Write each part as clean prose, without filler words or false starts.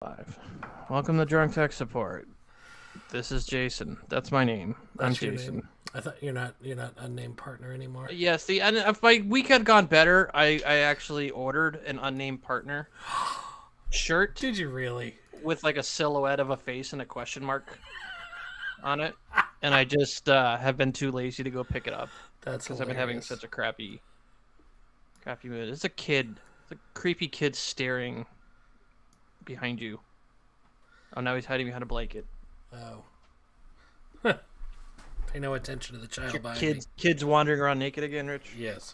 Live. Welcome to Drunk Tech Support. This is Jason. That's my name. I'm That's your Jason. name. I thought you're not unnamed partner anymore. Yes, if my week had gone better, I actually ordered an unnamed partner shirt Did you really? with like a silhouette of a face and a question mark on it, and I just have been too lazy to go pick it up That's because I've been having such a crappy mood. It's a kid. It's a creepy kid staring behind you. Oh, now he's hiding behind a blanket. Oh. Pay no attention to the child behind me. Kids wandering around naked again, Rich. Yes.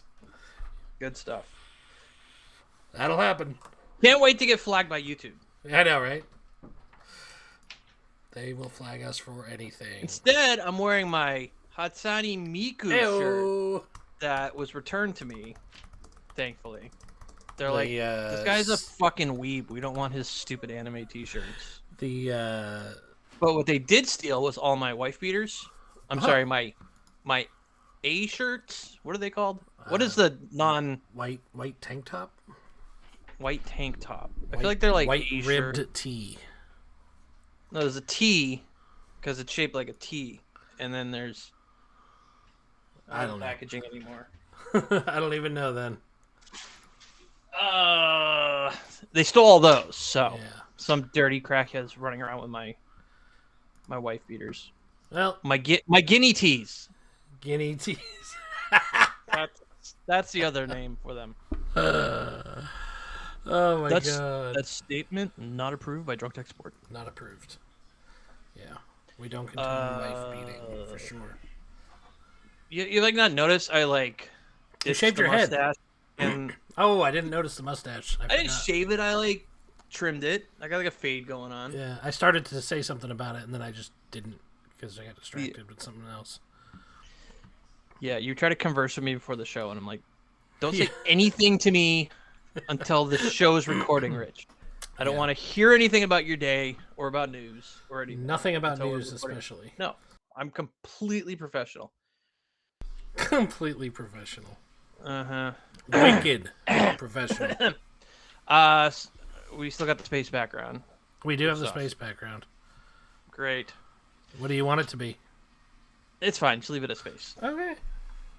Good stuff. That'll happen. Can't wait to get flagged by YouTube. I know, right? They will flag us for anything. Instead, I'm wearing my Hatsune Miku shirt that was returned to me, thankfully. They're like, this guy's a fucking weeb. We don't want his stupid anime t-shirts. But what they did steal was all my wife beaters. I'm sorry, my A shirts. What are they called? What is the white tank top? White tank top. I feel like they're like white A ribbed shirt. tee. No, there's a T because it's shaped like a T, and then there's I don't know packaging anymore. I don't even know then. They stole all those, so Yeah. some dirty crackheads running around with my wife beaters. Well, My guinea teas. guinea tees. That's the other name for them. Oh my god. That statement not approved by Drunk Tech Support. Not approved. Yeah. We don't condone wife beating for sure. You like not notice I like You shaved your head. And Oh, I didn't notice the mustache. I didn't shave it. I like trimmed it. I got like a fade going on. Yeah, I started to say something about it, and then I just didn't because I got distracted with something else. Yeah, you try to converse with me before the show, and I'm like, don't say anything to me until the show's recording, Rich. I don't want to hear anything about your day or about news or anything. Nothing about until we're news, recording. especially. No, I'm completely professional. Completely professional. Uh-huh. Wicked professional. We still got the space background. We do have the space background. Great. What do you want it to be? It's fine. Just leave it as space. Okay.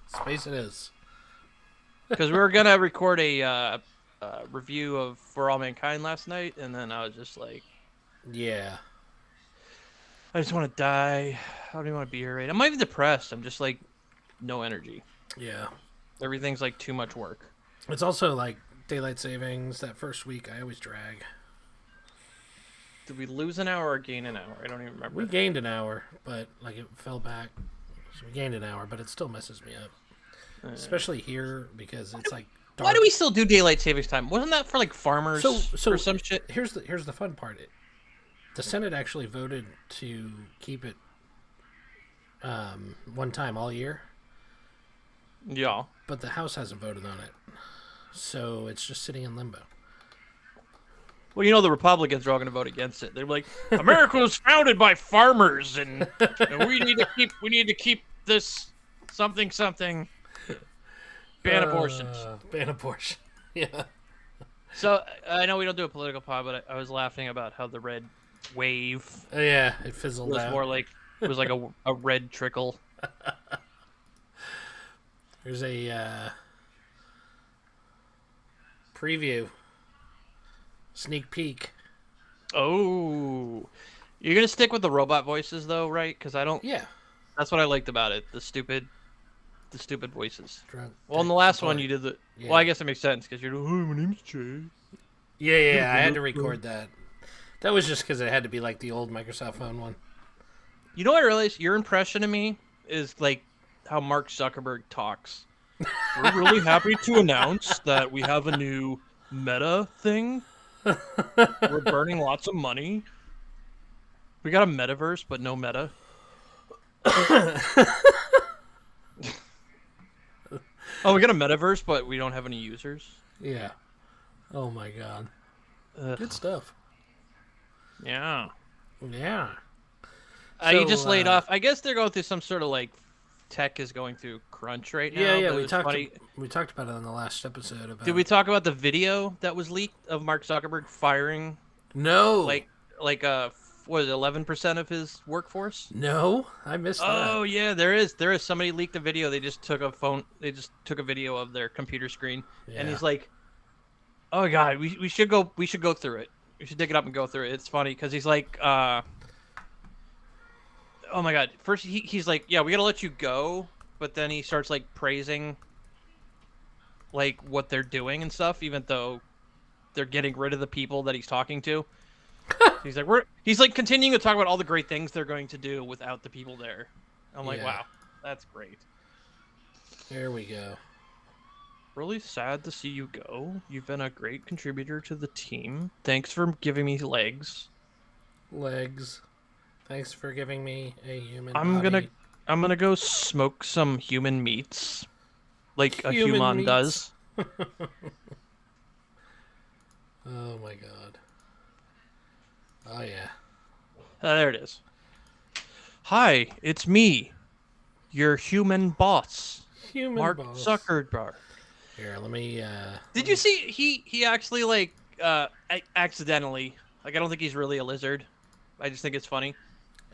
Space it is. Because we were gonna record a review of For All Mankind last night, and then I was just like, Yeah. I just want to die. I don't even want to be here. Right? I'm not even depressed. I'm just like, no energy. Yeah. Everything's like too much work. It's also like daylight savings. That first week, I always drag. Did we lose an hour or gain an hour? I don't even remember. We gained an hour, but like it fell back. So we gained an hour, but it still messes me up. Especially here because it's like dark. Why do we still do daylight savings time? Wasn't that for like farmers or some shit? Here's the fun part. The Senate actually voted to keep it one time all year. Yeah. But the House hasn't voted on it. So it's just sitting in limbo. Well, you know the Republicans are all going to vote against it. They're like, America was founded by farmers, and we need to keep this something. Ban abortions. Ban abortion. Yeah. So I know we don't do a political pod, but I was laughing about how the red wave Yeah, it fizzled was out. more like it was like a red trickle. There's a preview. Sneak peek. Oh, you're gonna stick with the robot voices though, right? Because I don't. Yeah. That's what I liked about it. The stupid voices. Drunk Well, in the last one you did the. Yeah. Well, I guess it makes sense because you're. Hi, my name's Jay. Yeah, I had to record that. That was just because it had to be like the old Microsoft phone one. You know what I realized? Your impression of me is like how Mark Zuckerberg talks. We're really happy to announce that we have a new Meta thing. We're burning lots of money. We got a metaverse, but no meta. Oh, we got a metaverse, but we don't have any users. Yeah. Oh my god. Ugh. Good stuff. Yeah. Yeah. You just laid off. I guess they're going through some sort of like tech is going through crunch right now. Yeah. but We it's talked. funny. We talked about it on the last episode. About Did we talk about the video that was leaked of Mark Zuckerberg firing No. Like what is it, 11% of his workforce? No, I missed that. Oh yeah, there is. Somebody leaked a video. They just took a video of their computer screen, and he's like, "Oh god, we should go through it. We should dig it up and go through it." It's funny because he's like, "Oh my god!" First he's like, "Yeah, we gotta let you go," but then he starts like praising like what they're doing and stuff, even though they're getting rid of the people that he's talking to. He's like continuing to talk about all the great things they're going to do without the people there. I'm like, wow, that's great. There we go. Really sad to see you go. You've been a great contributor to the team. Thanks for giving me legs. Legs. Thanks for giving me a human I'm body. gonna go smoke some human meats, like a human does. Oh my god. Oh yeah. There it is. Hi, it's me, your human boss, Mark Zuckerberg. Here, let me. Did you see he actually like accidentally, like, I don't think he's really a lizard. I just think it's funny.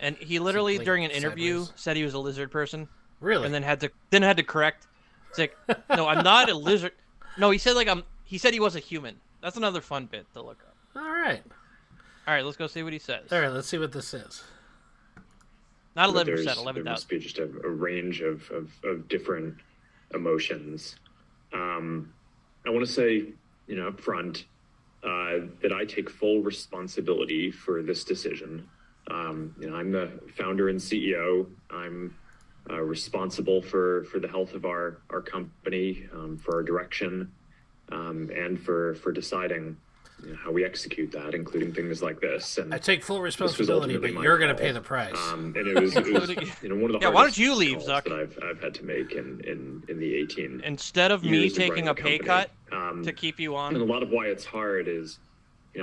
And he literally during an interview said he was a lizard person. Really? And then had to correct. It's like, no, I'm not a lizard. No, he said he said he was a human. That's another fun bit to look up. All right. All right, let's go see what he says. All right, let's see what this is. Not 11%, 11,000. There must be just a range of different emotions. I want to say, up front, that I take full responsibility for this decision. I'm the founder and CEO. I'm responsible for the health of our company, for our direction, and for deciding how we execute that, including things like this. And I take full responsibility, but you're going to pay the price. And it was one of the yeah. Why don't you leave, Zuck? That I've had to make in the 18. Instead of me taking a pay cut to keep you on. And a lot of why it's hard is,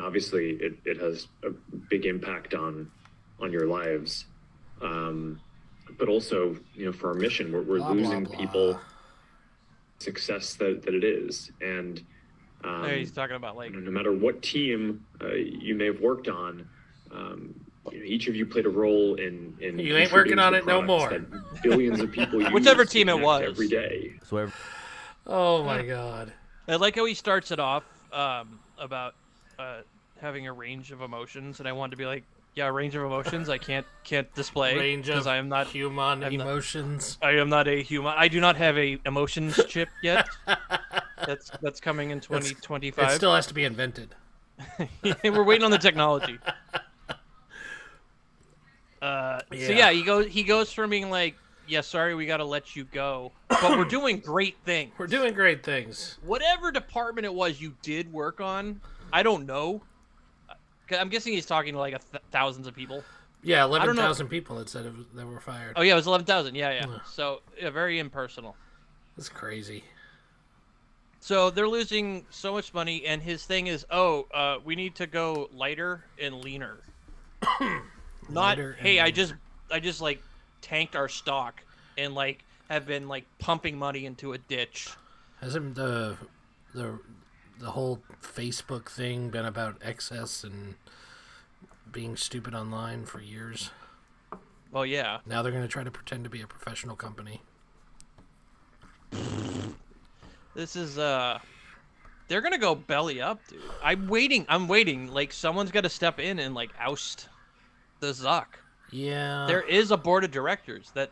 obviously it has a big impact on your lives, but also for our mission, we're losing people. Success that it is, and. He's talking about like no matter what team you may have worked on, each of you played a role in you ain't working on it no more. That billions of people use whichever team it was every day. Oh my god! I like how he starts it off about having a range of emotions, and I wanted to be like, yeah, range of emotions. I can't display because I am not human emotions. I am not a human. I do not have a emotions chip yet. That's coming in 2025. It still has to be invented. We're waiting on the technology. So yeah, he goes from being like, yeah, sorry, we got to let you go, but we're doing great things. We're doing great things. Whatever department it was you did work on, I don't know. I'm guessing he's talking to like thousands of people. Yeah, 11,000 people that said that were fired. Oh yeah, it was 11,000. Yeah. So very impersonal. That's crazy. So they're losing so much money, and his thing is, we need to go lighter and leaner. Not, hey, I just like tanked our stock and like have been like pumping money into a ditch. Hasn't the whole Facebook thing been about excess and being stupid online for years? Well, yeah. Now they're going to try to pretend to be a professional company. This is they're gonna go belly up, dude. I'm waiting. Like, someone's got to step in and like oust the Zuck. Yeah. There is a board of directors that,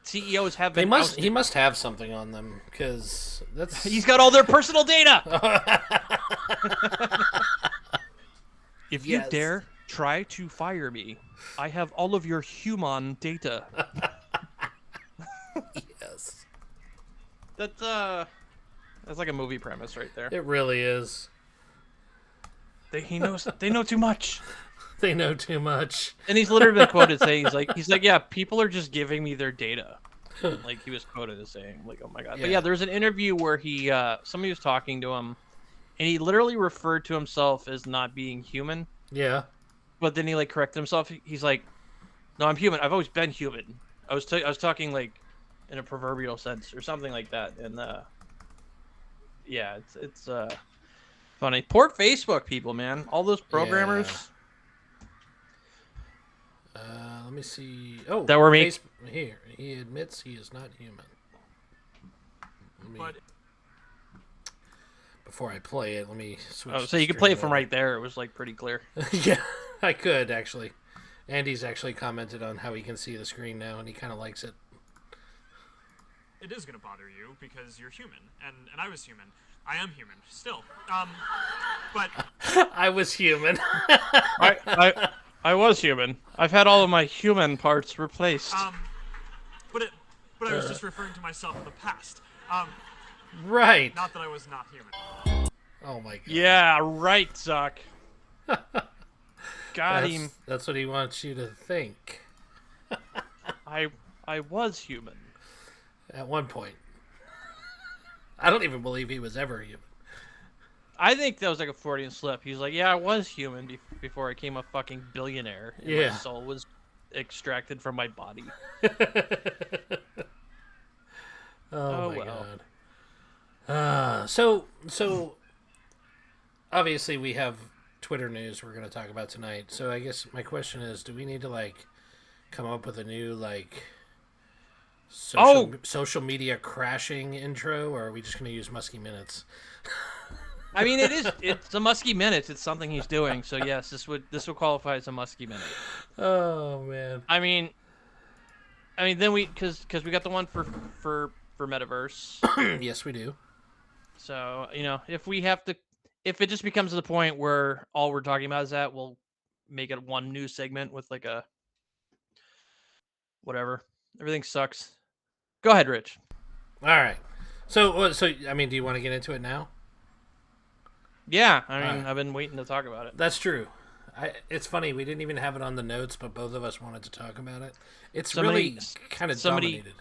CEOs have been. He must have something on them, because that's. He's got all their personal data. If you dare try to fire me, I have all of your human data. Yes. That's like a movie premise right there. It really is. They know too much. They know too much. And he's literally been quoted saying, he's like, yeah, people are just giving me their data. Like, he was quoted as saying, like, oh my god. Yeah. But yeah, there's an interview where somebody was talking to him, and he literally referred to himself as not being human. Yeah. But then he like corrected himself. He's like, no, I'm human. I've always been human. I was talking like in a proverbial sense or something like that. And yeah, it's Funny. Poor Facebook people, man. All those programmers. Yeah. Let me see. Oh, that were me. Here, he admits he is not human. Before I play it, let me switch. Oh, so you can play it from right there. It was like pretty clear. Yeah, I could actually. Andy's actually commented on how he can see the screen now, and he kind of likes it. It is going to bother you because you're human, and I was human. I am human still. But I was human. I was human. I've had all of my human parts replaced. But I was just referring to myself in the past. Right. Not that I was not human. Oh my god. Yeah, right, Zuck. Got him. That's what he wants you to think. I was human. At one point. I don't even believe he was ever human. I think that was like a Freudian slip. He's like, yeah, I was human before I became a fucking billionaire. And my soul was extracted from my body. Oh my god. So obviously we have Twitter news we're going to talk about tonight. So I guess my question is, do we need to like come up with a new like social media crashing intro, or are we just going to use Muskie Minutes? I mean, it's a Muskie Minutes. It's something he's doing. So yes, this would qualify as a Muskie Minute. Oh man. I mean then because we got the one for Metaverse. Yes, we do. So, if it just becomes to the point where all we're talking about is that, we'll make it one news segment with like a whatever. Everything sucks. Go ahead, Rich. All right. So I mean, do you want to get into it now? Yeah, I've been waiting to talk about it. That's true. It's funny, we didn't even have it on the notes, but both of us wanted to talk about it. It's really kind of dominated.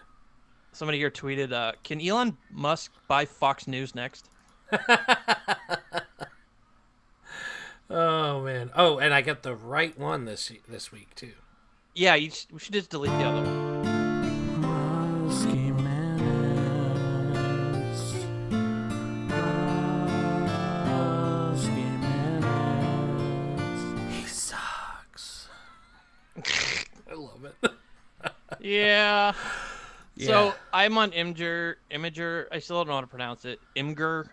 Somebody here tweeted, can Elon Musk buy Fox News next? Oh, man. Oh, and I got the right one this week, too. Yeah, we should just delete the other one. Muskie Minutes. He sucks. I love it. Yeah. So I'm on Imgur. I still don't know how to pronounce it. Imgur.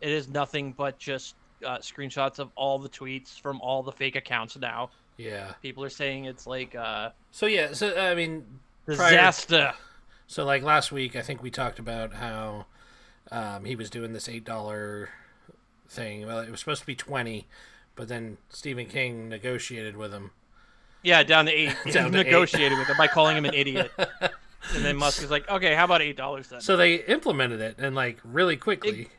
It is nothing but just screenshots of all the tweets from all the fake accounts now. Yeah. People are saying it's like So I mean, disaster. So like last week, I think we talked about how he was doing this $8 thing. Well, it was supposed to be $20, but then Stephen King negotiated with him. Yeah, down to $8. He negotiated with him by calling him an idiot. And then Musk is like, okay, how about $8 then? So they implemented it, and like really quickly.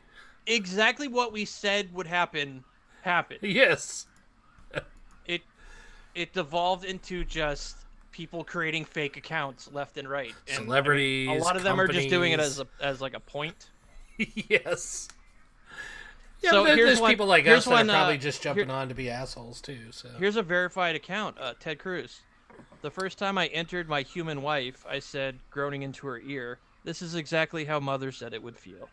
Exactly what we said would happen happened. Yes. It devolved into just people creating fake accounts left and right. And, celebrities. a lot of them are just doing it as like a point. Yes. Yeah, so but there's people like us that are probably just jumping on to be assholes too. So here's a verified account, Ted Cruz. The first time I entered my human wife, I said, groaning into her ear, "This is exactly how Mother said it would feel."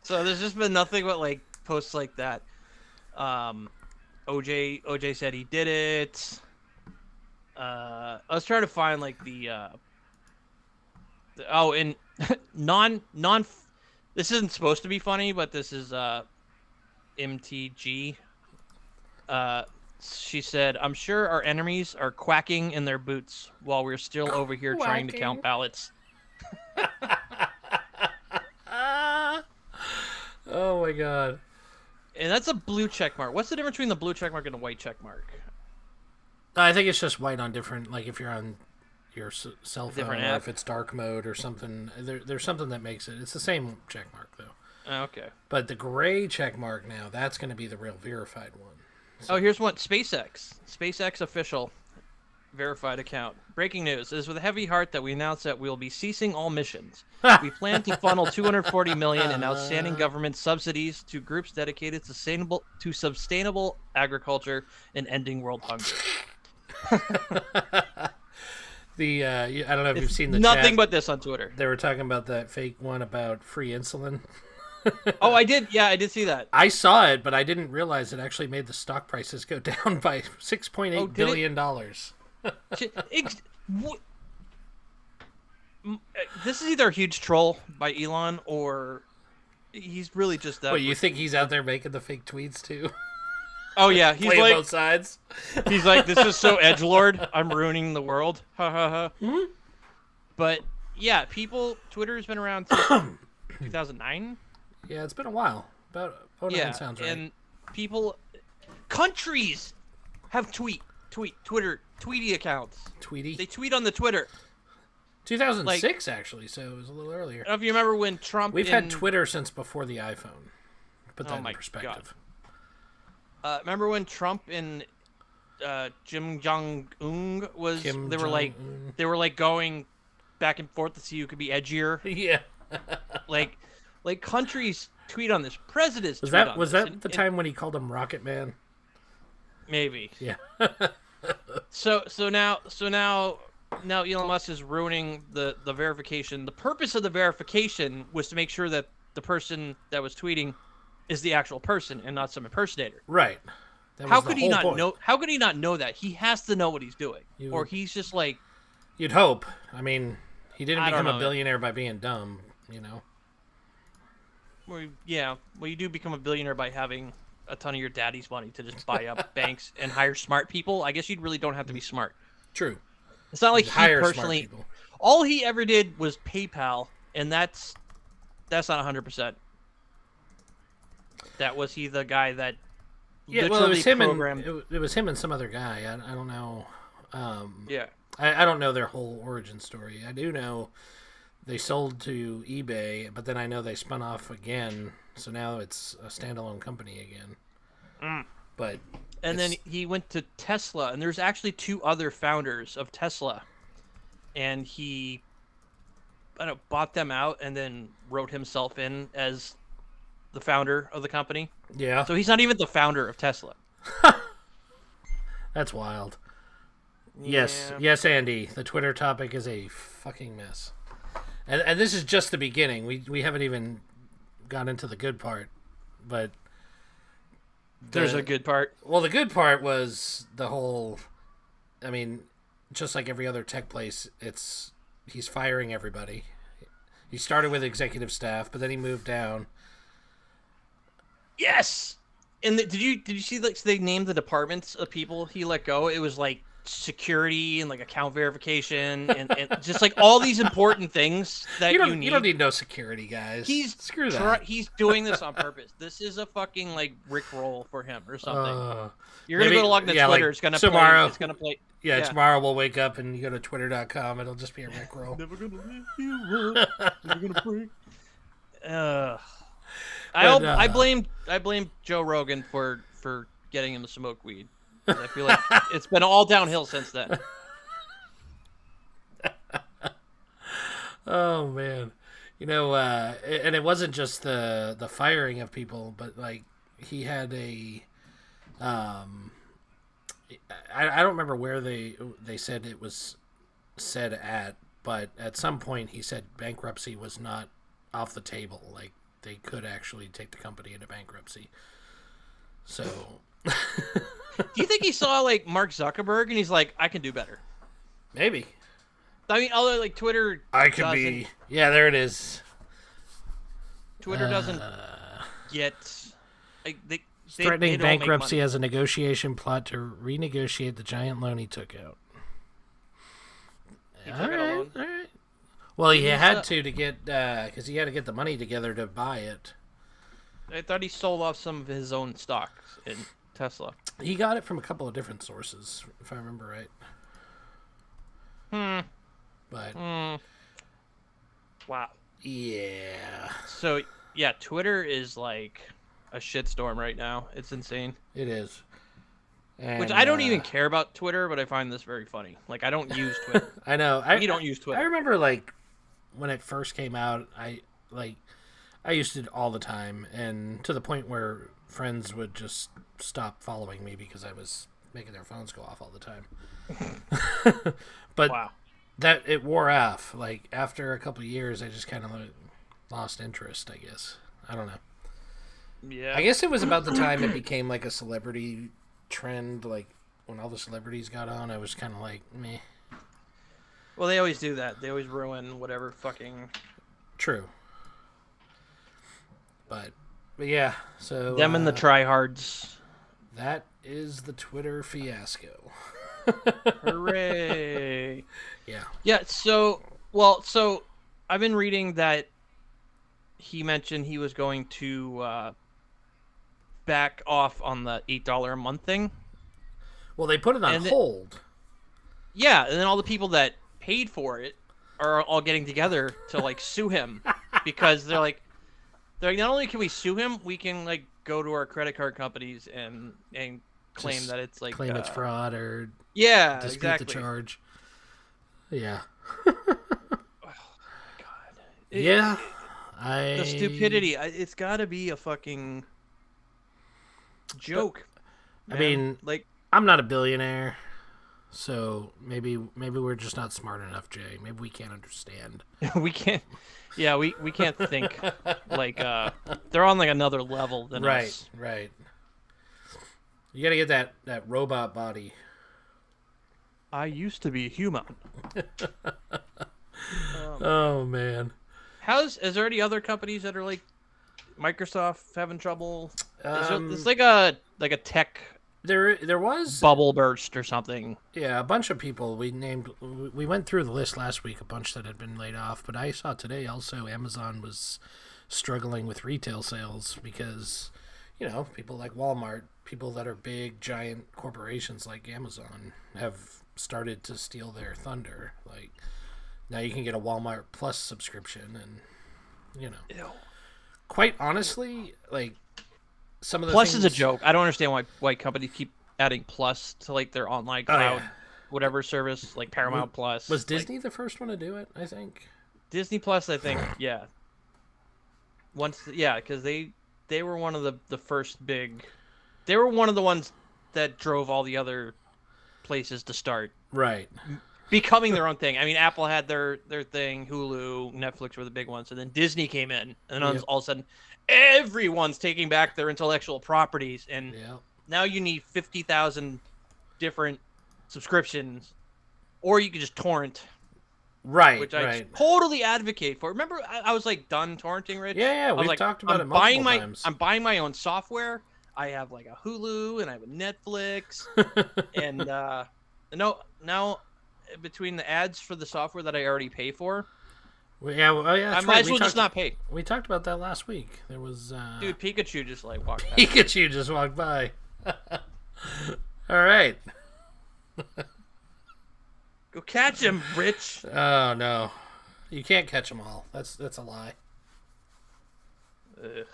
So there's just been nothing but like posts like that. OJ said he did it. I was trying to find like and non. This isn't supposed to be funny, but this is MTG. She said, "I'm sure our enemies are quacking in their boots while we're still over here trying to count ballots." Oh my god. And that's a blue check mark. What's the difference between the blue check mark and a white check mark? I think it's just white on different, like if you're on your cell phone, or app. if it's dark mode or something. There's something that makes it. It's the same check mark though. Okay. But the gray check mark now, that's going to be the real verified one. So. Oh, here's one. SpaceX official verified account. Breaking news. It is with a heavy heart that we announce that we will be ceasing all missions. We plan to funnel $240 million in outstanding government subsidies to groups dedicated to sustainable agriculture and ending world hunger. I don't know if you've seen the nothing chat. but this on Twitter. They were talking about that fake one about free insulin. Oh, I did. Yeah, I did see that. I saw it, but I didn't realize it actually made the stock prices go down by $6.8 billion. This is either a huge troll by Elon or he's really just that. Well, you think he's out there making the fake tweets too? Oh yeah, he's playing like both sides. He's like, this is so edgelord. I'm ruining the world. Ha ha ha. Hmm? But yeah, Twitter's been around since 2009. Yeah, it's been a while. About 09 sounds right. And countries have Twitter tweety accounts. Tweety. They tweet on the Twitter. 2006 actually, so it was a little earlier. I don't know if you remember when Trump. We've had Twitter since before the iPhone. Put that in perspective. Remember when Trump and Kim Jong Un was? They were like going back and forth to see who could be edgier. Yeah. like countries tweet on this. Presidents. Was that the time when he called him Rocket Man? Maybe. Yeah. So now Elon Musk is ruining the verification. The purpose of the verification was to make sure that the person that was tweeting is the actual person and not some impersonator. Right. How could he not know? How could he not know that? He has to know what he's doing, or he's just like. You'd hope. I mean, he didn't become a billionaire by being dumb, you know. Well, yeah. Well, you do become a billionaire by having a ton of your daddy's money to just buy up banks and hire smart people. I guess you really don't have to be smart. True. It's not like he personally. All he ever did was PayPal, and that's not 100%. That was he the guy that. Yeah, well, it was him it was him and some other guy. I don't know. Yeah. I don't know their whole origin story. I do know they sold to eBay, but then I know they spun off again, so now it's a standalone company again. But then he went to Tesla, and there's actually two other founders of Tesla, and he bought them out and then wrote himself in as the founder of the company. Yeah. So he's not even the founder of Tesla. That's wild. Yeah. Yes, Andy. The Twitter topic is a fucking mess, and this is just the beginning. We haven't even got into the good part, but there's a good part. Well, the good part was the whole. I mean, just like every other tech place, he's firing everybody. He started with executive staff, but then he moved down. Yes. And did you see so they named the departments of people he let go? It was like security and like account verification and just like all these important things that you need. You don't need no security, guys. Screw that. He's doing this on purpose. This is a fucking like Rickroll for him or something. You're gonna go to log into Twitter. Like, it's gonna tomorrow. It's gonna play. Yeah, tomorrow we'll wake up and you go to twitter.com. It'll just be a Rickroll. Never gonna leave you up. Never gonna break. I blame Joe Rogan for getting him to smoke weed. I feel like it's been all downhill since then. Oh man, and it wasn't just the firing of people, but like he had a, I don't remember where they said it was said at, but at some point he said bankruptcy was not off the table. Like they could actually take the company into bankruptcy. So. Do you think he saw like Mark Zuckerberg and he's like, I can do better? Maybe. I mean, although like Twitter, Yeah, there it is. Twitter doesn't get threatening bankruptcy as a negotiation plot to renegotiate the giant loan he took out. All right. Well, he had to get because he had to get the money together to buy it. I thought he sold off some of his own stocks in Tesla. He got it from a couple of different sources, if I remember right. But wow. Yeah. So yeah, Twitter is like a shitstorm right now. It's insane. It is. And, which I don't even care about Twitter, but I find this very funny. Like I don't use Twitter. I know. You don't use Twitter. I remember like when it first came out, I used it all the time, and to the point where friends would just stop following me because I was making their phones go off all the time. But wow. that it wore off. Like after a couple of years, I just kind of lost interest. I guess I don't know. Yeah. I guess it was about the time it became like a celebrity trend. Like when all the celebrities got on, I was kind of like, meh. Well, they always do that. They always ruin whatever fucking. True. But yeah, so them and the tryhards. That is the Twitter fiasco. Hooray! Yeah. Yeah. So I've been reading that he mentioned he was going to back off on the $8 a month thing. Well, they put it on hold. Yeah, and then all the people that paid for it are all getting together to like sue him because they're like not only can we sue him, we can like go to our credit card companies and claim just that it's like claim it's fraud or dispute exactly. the charge. Yeah. Oh God. The stupidity. It's got to be a fucking joke. I mean, like I'm not a billionaire, so maybe we're just not smart enough, Jay. Maybe we can't understand. we can't. Yeah, we can't think like they're on like another level than us. Right. You got to get that robot body. I used to be human. Oh man. Is there any other companies that are like Microsoft having trouble? It's like a tech. There was bubble burst or something. Yeah, a bunch of people we went through the list last week, a bunch that had been laid off, but I saw today also Amazon was struggling with retail sales because, people like Walmart, people that are big giant corporations like Amazon have started to steal their thunder. Like now you can get a Walmart Plus subscription and Ew. Quite honestly, like some of the Plus things... is a joke. I don't understand why companies keep adding Plus to like their online cloud whatever service, like Paramount Plus. Was Disney the first one to do it? I think Disney Plus. I think yeah. Because they were one of the first big. They were one of the ones that drove all the other places to start becoming their own thing. I mean, Apple had their thing, Hulu, Netflix were the big ones, and then Disney came in, and all of a sudden, everyone's taking back their intellectual properties, and now you need 50,000 different subscriptions, or you can just torrent. Which I totally advocate for. Remember, I was like done torrenting, Rich? Yeah, we've talked about it multiple times. I'm buying my own software. I have like a Hulu and I have a Netflix, and now between the ads for the software that I already pay for, I might as well just not pay. We talked about that last week. There was dude, Pikachu just like walked by. Pikachu just walked by. All right. Go catch him, Rich. Oh no, you can't catch them all. That's a lie. Ugh.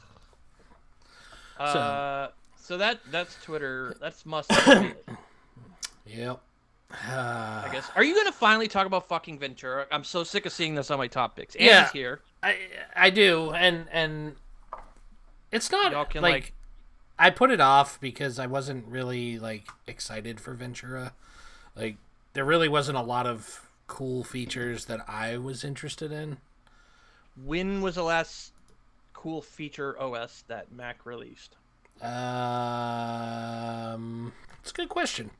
So that's Twitter. That's must. Yep. I guess. Are you gonna finally talk about fucking Ventura? I'm so sick of seeing this on my top picks. Andy's here. I do, and it's not Y'all can, like I put it off because I wasn't really like excited for Ventura. Like there really wasn't a lot of cool features that I was interested in. When was the last cool feature OS that Mac released? It's a good question.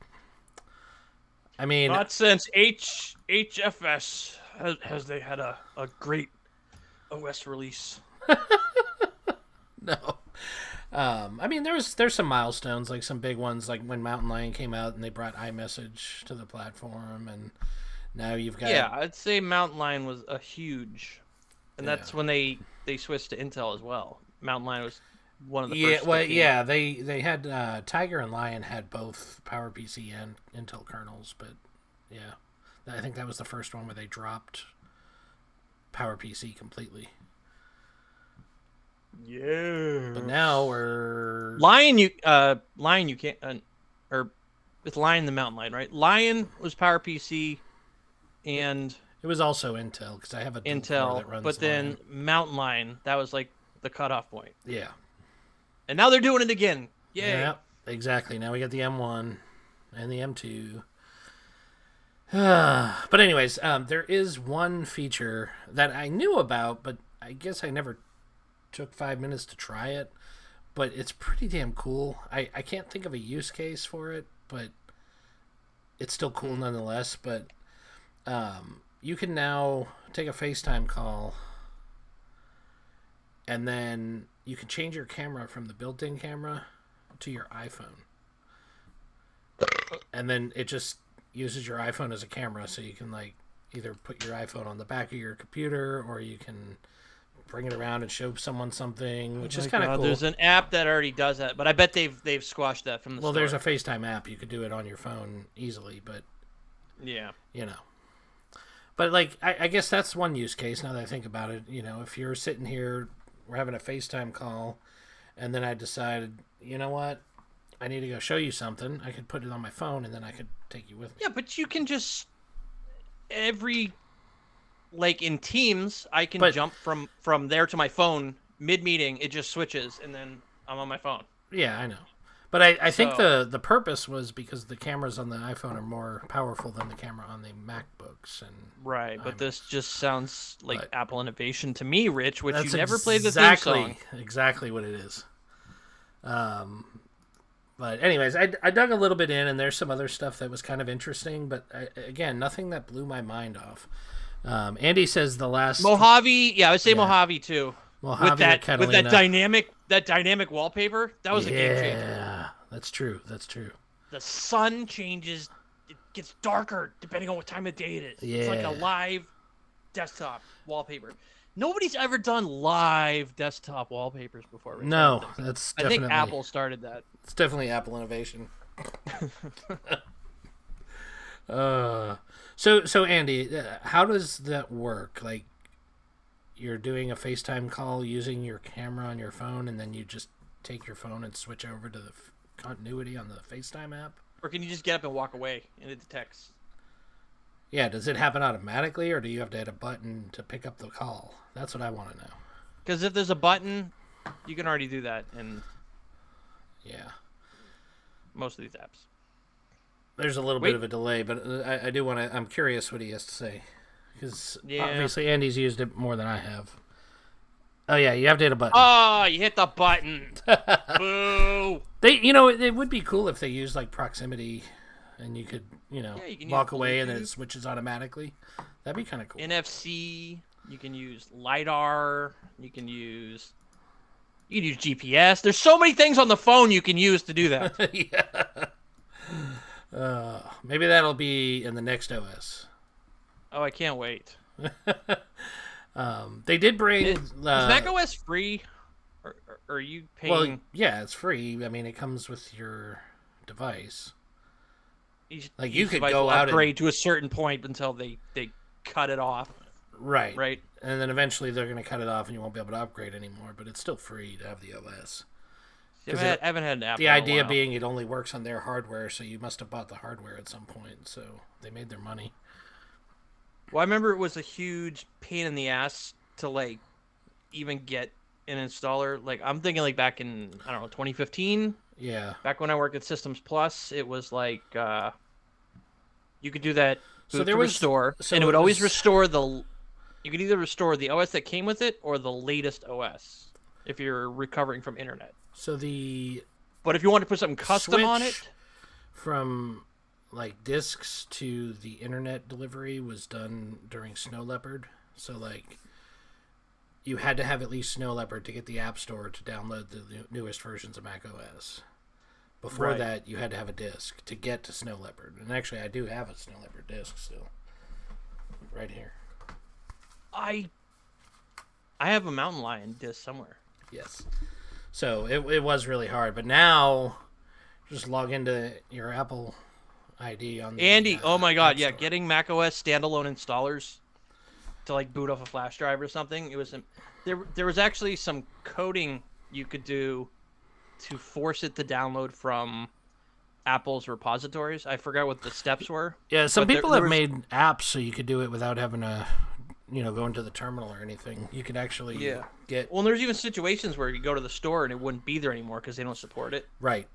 I mean, not since HFS has they had a great OS release. No. I mean, there's some milestones, like some big ones, like when Mountain Lion came out and they brought iMessage to the platform, and now you've got... Yeah, I'd say Mountain Lion was a huge... And that's when they switched to Intel as well. Mountain Lion was one of the first... they had... Tiger and Lion had both PowerPC and Intel kernels, but yeah. I think that was the first one where they dropped PowerPC completely. Yeah. But now we're Lion. You can't, or it's Lion the Mountain Lion, right? Lion was PowerPC, and it was also Intel because I have a Intel, that runs but then Lion. Mountain Lion, that was like the cutoff point. Yeah. And now they're doing it again. Yay. Yeah, exactly. Now we got the M1 and the M2. But anyways, there is one feature that I knew about, but I guess I never took 5 minutes to try it. But it's pretty damn cool. I can't think of a use case for it, but it's still cool nonetheless. But you can now take a FaceTime call, and then you can change your camera from the built-in camera to your iPhone. And then it just uses your iPhone as a camera, so you can like either put your iPhone on the back of your computer, or you can bring it around and show someone something, which is kind of cool. There's an app that already does that, but I bet they've squashed that from the store. There's a FaceTime app. You could do it on your phone easily, but yeah, you know. But like, I guess that's one use case. Now that I think about it, you know, if you're sitting here, we're having a FaceTime call, and then I decided, you know what, I need to go show you something. I could put it on my phone, and then I could take you with me. Yeah, but you can just like in Teams, I can jump from there to my phone mid-meeting. It just switches, and then I'm on my phone. Yeah, I know. But I think the purpose was because the cameras on the iPhone are more powerful than the camera on the MacBooks. Right, but this just sounds like Apple innovation to me, Rich, which you never played the theme song. Exactly what it is. But anyways, I dug a little bit in, and there's some other stuff that was kind of interesting, but again, nothing that blew my mind off. Andy says the last Mojave, I would say Mojave too. Mojave with that dynamic wallpaper, that was a game changer. Yeah, that's true. The sun changes; it gets darker depending on what time of day it is. Yeah. It's like a live desktop wallpaper. Nobody's ever done live desktop wallpapers before. Rich. No, that's definitely. I think Apple started that. It's definitely Apple innovation. So Andy, how does that work? Like, you're doing a FaceTime call using your camera on your phone, and then you just take your phone and switch over to the continuity on the FaceTime app? Or can you just get up and walk away and it detects? Yeah, does it happen automatically, or do you have to hit a button to pick up the call? That's what I want to know. Because if there's a button, you can already do that in most of these apps. There's a little bit of a delay, but I do want to. I'm curious what he has to say, because obviously Andy's used it more than I have. Oh yeah, you have to hit a button. Oh, you hit the button. Boo. It would be cool if they used like proximity, and you could, you can walk away and then it switches automatically. That'd be kind of cool. NFC. You can use LiDAR. You can use GPS. There's so many things on the phone you can use to do that. Yeah. Maybe that'll be in the next OS. Oh, I can't wait. They did bring. Is macOS free, or are you paying? Well, yeah, it's free. I mean, it comes with your device. You could go out upgrade to a certain point until they cut it off. Right. Right. And then eventually they're going to cut it off, and you won't be able to upgrade anymore. But it's still free to have the OS. I haven't had an app. The idea being it only works on their hardware, so you must have bought the hardware at some point. So they made their money. Well, I remember it was a huge pain in the ass to even get an installer. I'm thinking back in 2015. Yeah. Back when I worked at Systems Plus, it was you could do that. So there was restore, and it would always restore the. You could either restore the OS that came with it or the latest OS if you're recovering from internet. But if you want to put something custom on it, from disks to the internet delivery was done during Snow Leopard. So you had to have at least Snow Leopard to get the App Store to download the newest versions of Mac OS. Before that, you had to have a disk to get to Snow Leopard. And actually, I do have a Snow Leopard disk still, right here. I have a Mountain Lion disc somewhere. Yes. So it was really hard, but now just log into your Apple ID on the Andy. Oh my God, yeah, getting macOS standalone installers to boot off a flash drive or something. It was there was actually some coding you could do to force it to download from Apple's repositories. I forgot what the steps were. Yeah, some people have made apps so you could do it without having to go into the terminal or anything. You could actually get. Well, there's even situations where you go to the store and it wouldn't be there anymore because they don't support it. Right.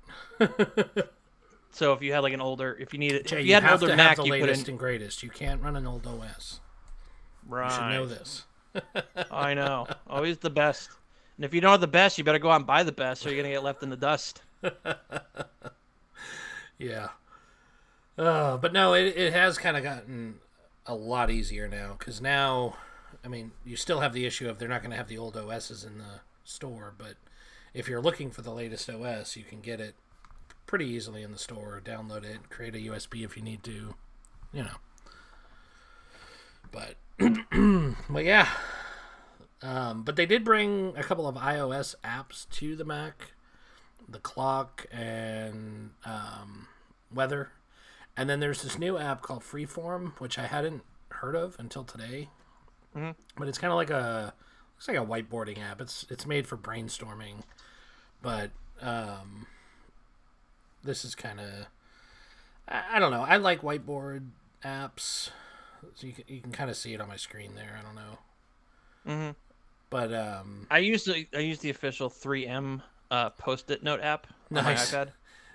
So if you had like an older, if you needed, Jay, if you had an have older to Mac, have the you latest couldn't. and greatest. You can't run an old OS. Right. You should know this. I know. Always the best. And if you don't have the best, you better go out and buy the best, or you're gonna get left in the dust. Yeah. But no, it has kind of gotten a lot easier now, because now, I mean, you still have the issue of they're not going to have the old OSs in the store, but if you're looking for the latest OS, you can get it pretty easily in the store, download it, create a USB if you need to, you know. But, but yeah. But they did bring a couple of iOS apps to the Mac, the clock and weather. And then there's this new app called Freeform, which I hadn't heard of until today. Mm-hmm. But it's kind of like looks like a whiteboarding app. It's made for brainstorming, but this is kind of, I don't know. I like whiteboard apps. So you can kind of see it on my screen there. I don't know. Mm-hmm. But I use the official 3M Post-it note app on my iPad.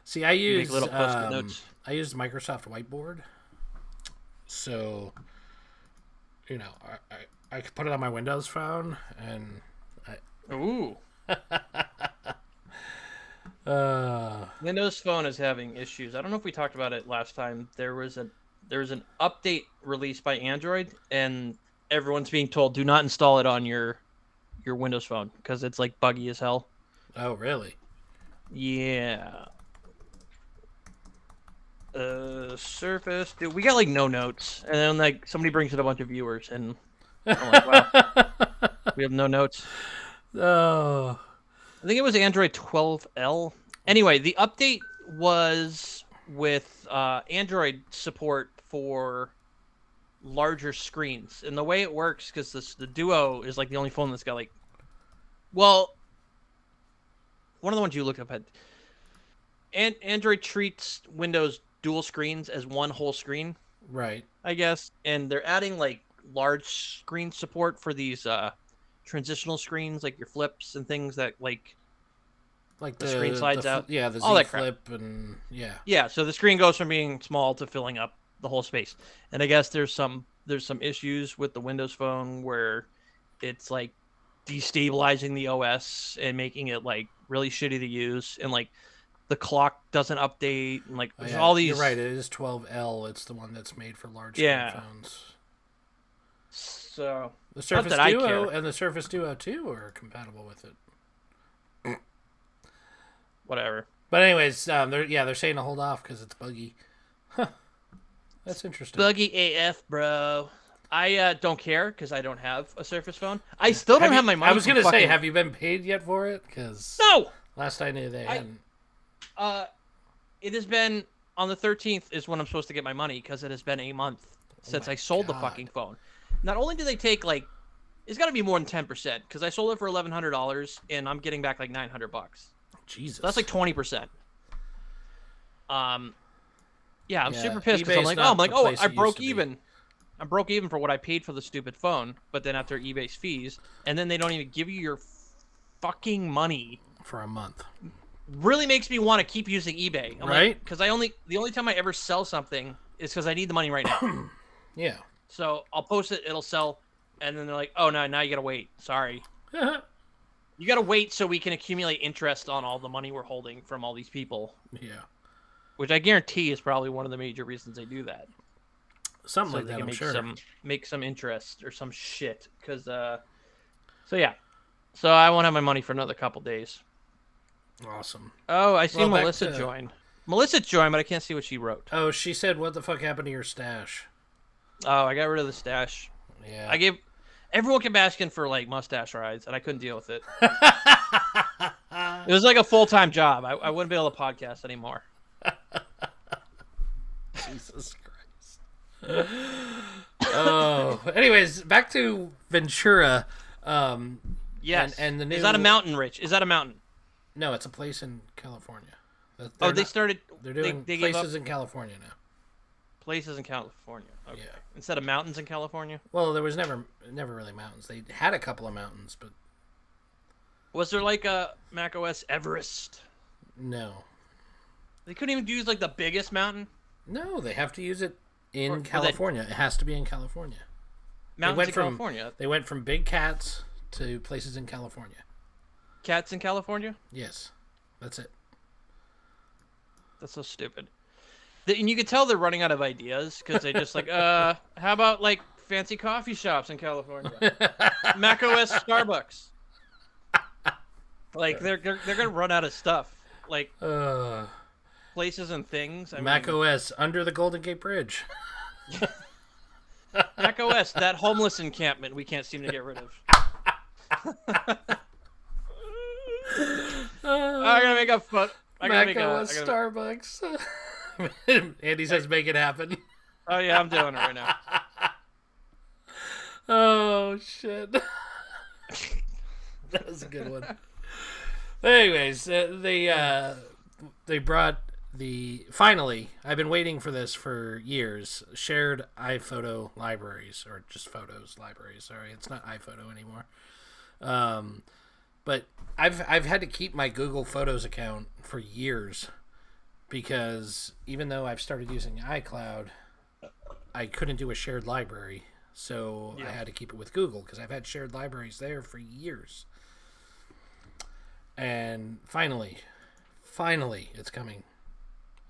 See, I use little Post-it notes. I use Microsoft Whiteboard, so you know I could put it on my Windows phone, and Ooh. Windows Phone is having issues. I don't know if we talked about it last time. There was an update released by Android, and everyone's being told do not install it on your Windows Phone because it's like buggy as hell. Oh, really? Yeah. Surface, dude, we got like no notes, and then like somebody brings in a bunch of viewers, and I'm like, wow, we have no notes. Oh, I think it was Android 12L. Anyway, the update was with Android support for larger screens, and the way it works, because the Duo is like the only phone that's got like, well, one of the ones you looked up had, and Android treats Windows dual screens as one whole screen, right? I guess, and they're adding like large screen support for these transitional screens, like your flips and things that like the screen slides out. Yeah, the all Z that crap. Flip and yeah. Yeah, so the screen goes from being small to filling up the whole space. And I guess there's some issues with the Windows Phone where it's like destabilizing the OS and making it like really shitty to use, and like the clock doesn't update, and like there's all these. You're right. It is 12L. It's the one that's made for large phones. So the Surface Duo and the Surface Duo 2 are compatible with it. Whatever. But anyways, they're saying to hold off because it's buggy. Huh. That's interesting. Buggy AF, bro. I don't care because I don't have a Surface Phone. I still don't have my money. I was gonna say, have you been paid yet for it? Because no. Last I knew, they hadn't. It has been on the 13th is when I'm supposed to get my money, because it has been a month since I sold the fucking phone. Not only do they take like, it's got to be more than 10%, because I sold it for $1,100 and I'm getting back like $900. Jesus, so that's like 20%. Yeah, I'm super pissed because I'm like, I broke even. I broke even for what I paid for the stupid phone, but then after eBay's fees, and then they don't even give you your fucking money for a month. Really makes me want to keep using eBay. I'm right? Because the only time I ever sell something is because I need the money right now. Yeah. So I'll post it, it'll sell, and then they're like, "Oh no, now you gotta wait. Sorry." You gotta wait so we can accumulate interest on all the money we're holding from all these people. Yeah. Which I guarantee is probably one of the major reasons they do that. Something like that, I'm sure. Make some interest or some shit. Because, so yeah. So I won't have my money for another couple days. Awesome. Oh, I see Melissa joined. Melissa joined, but I can't see what she wrote. Oh, she said, "What the fuck happened to your stash?" Oh, I got rid of the stash. Yeah. Everyone kept asking for like mustache rides, and I couldn't deal with it. It was like a full-time job. I wouldn't be able to podcast anymore. Jesus Christ. Oh. Anyways, back to Ventura. Yes. And the new... Is that a mountain, Rich? Is that a mountain? No, it's a place in California. They're doing places in California now. Places in California. Okay. Yeah. Instead of mountains in California? Well, there was never really mountains. They had a couple of mountains, but... Was there like a macOS Everest? No. They couldn't even use like the biggest mountain. No, they have to use it in California. It has to be in California. Mountains in California. They went from big cats to places in California. Cats in California? Yes, that's it. That's so stupid. And you can tell they're running out of ideas because they just like, how about like fancy coffee shops in California? macOS Starbucks. Like they're gonna run out of stuff. Like places and things. macOS under the Golden Gate Bridge. macOS, that homeless encampment we can't seem to get rid of. I gotta make a foot. macOS Starbucks. Andy says, "Make it happen." Oh yeah, I'm doing it right now. Oh shit, that was a good one. Anyways, they brought finally. I've been waiting for this for years. Shared iPhoto libraries, or just photos libraries. Sorry, it's not iPhoto anymore. But I've had to keep my Google Photos account for years because even though I've started using iCloud, I couldn't do a shared library, so I had to keep it with Google because I've had shared libraries there for years. And finally, it's coming,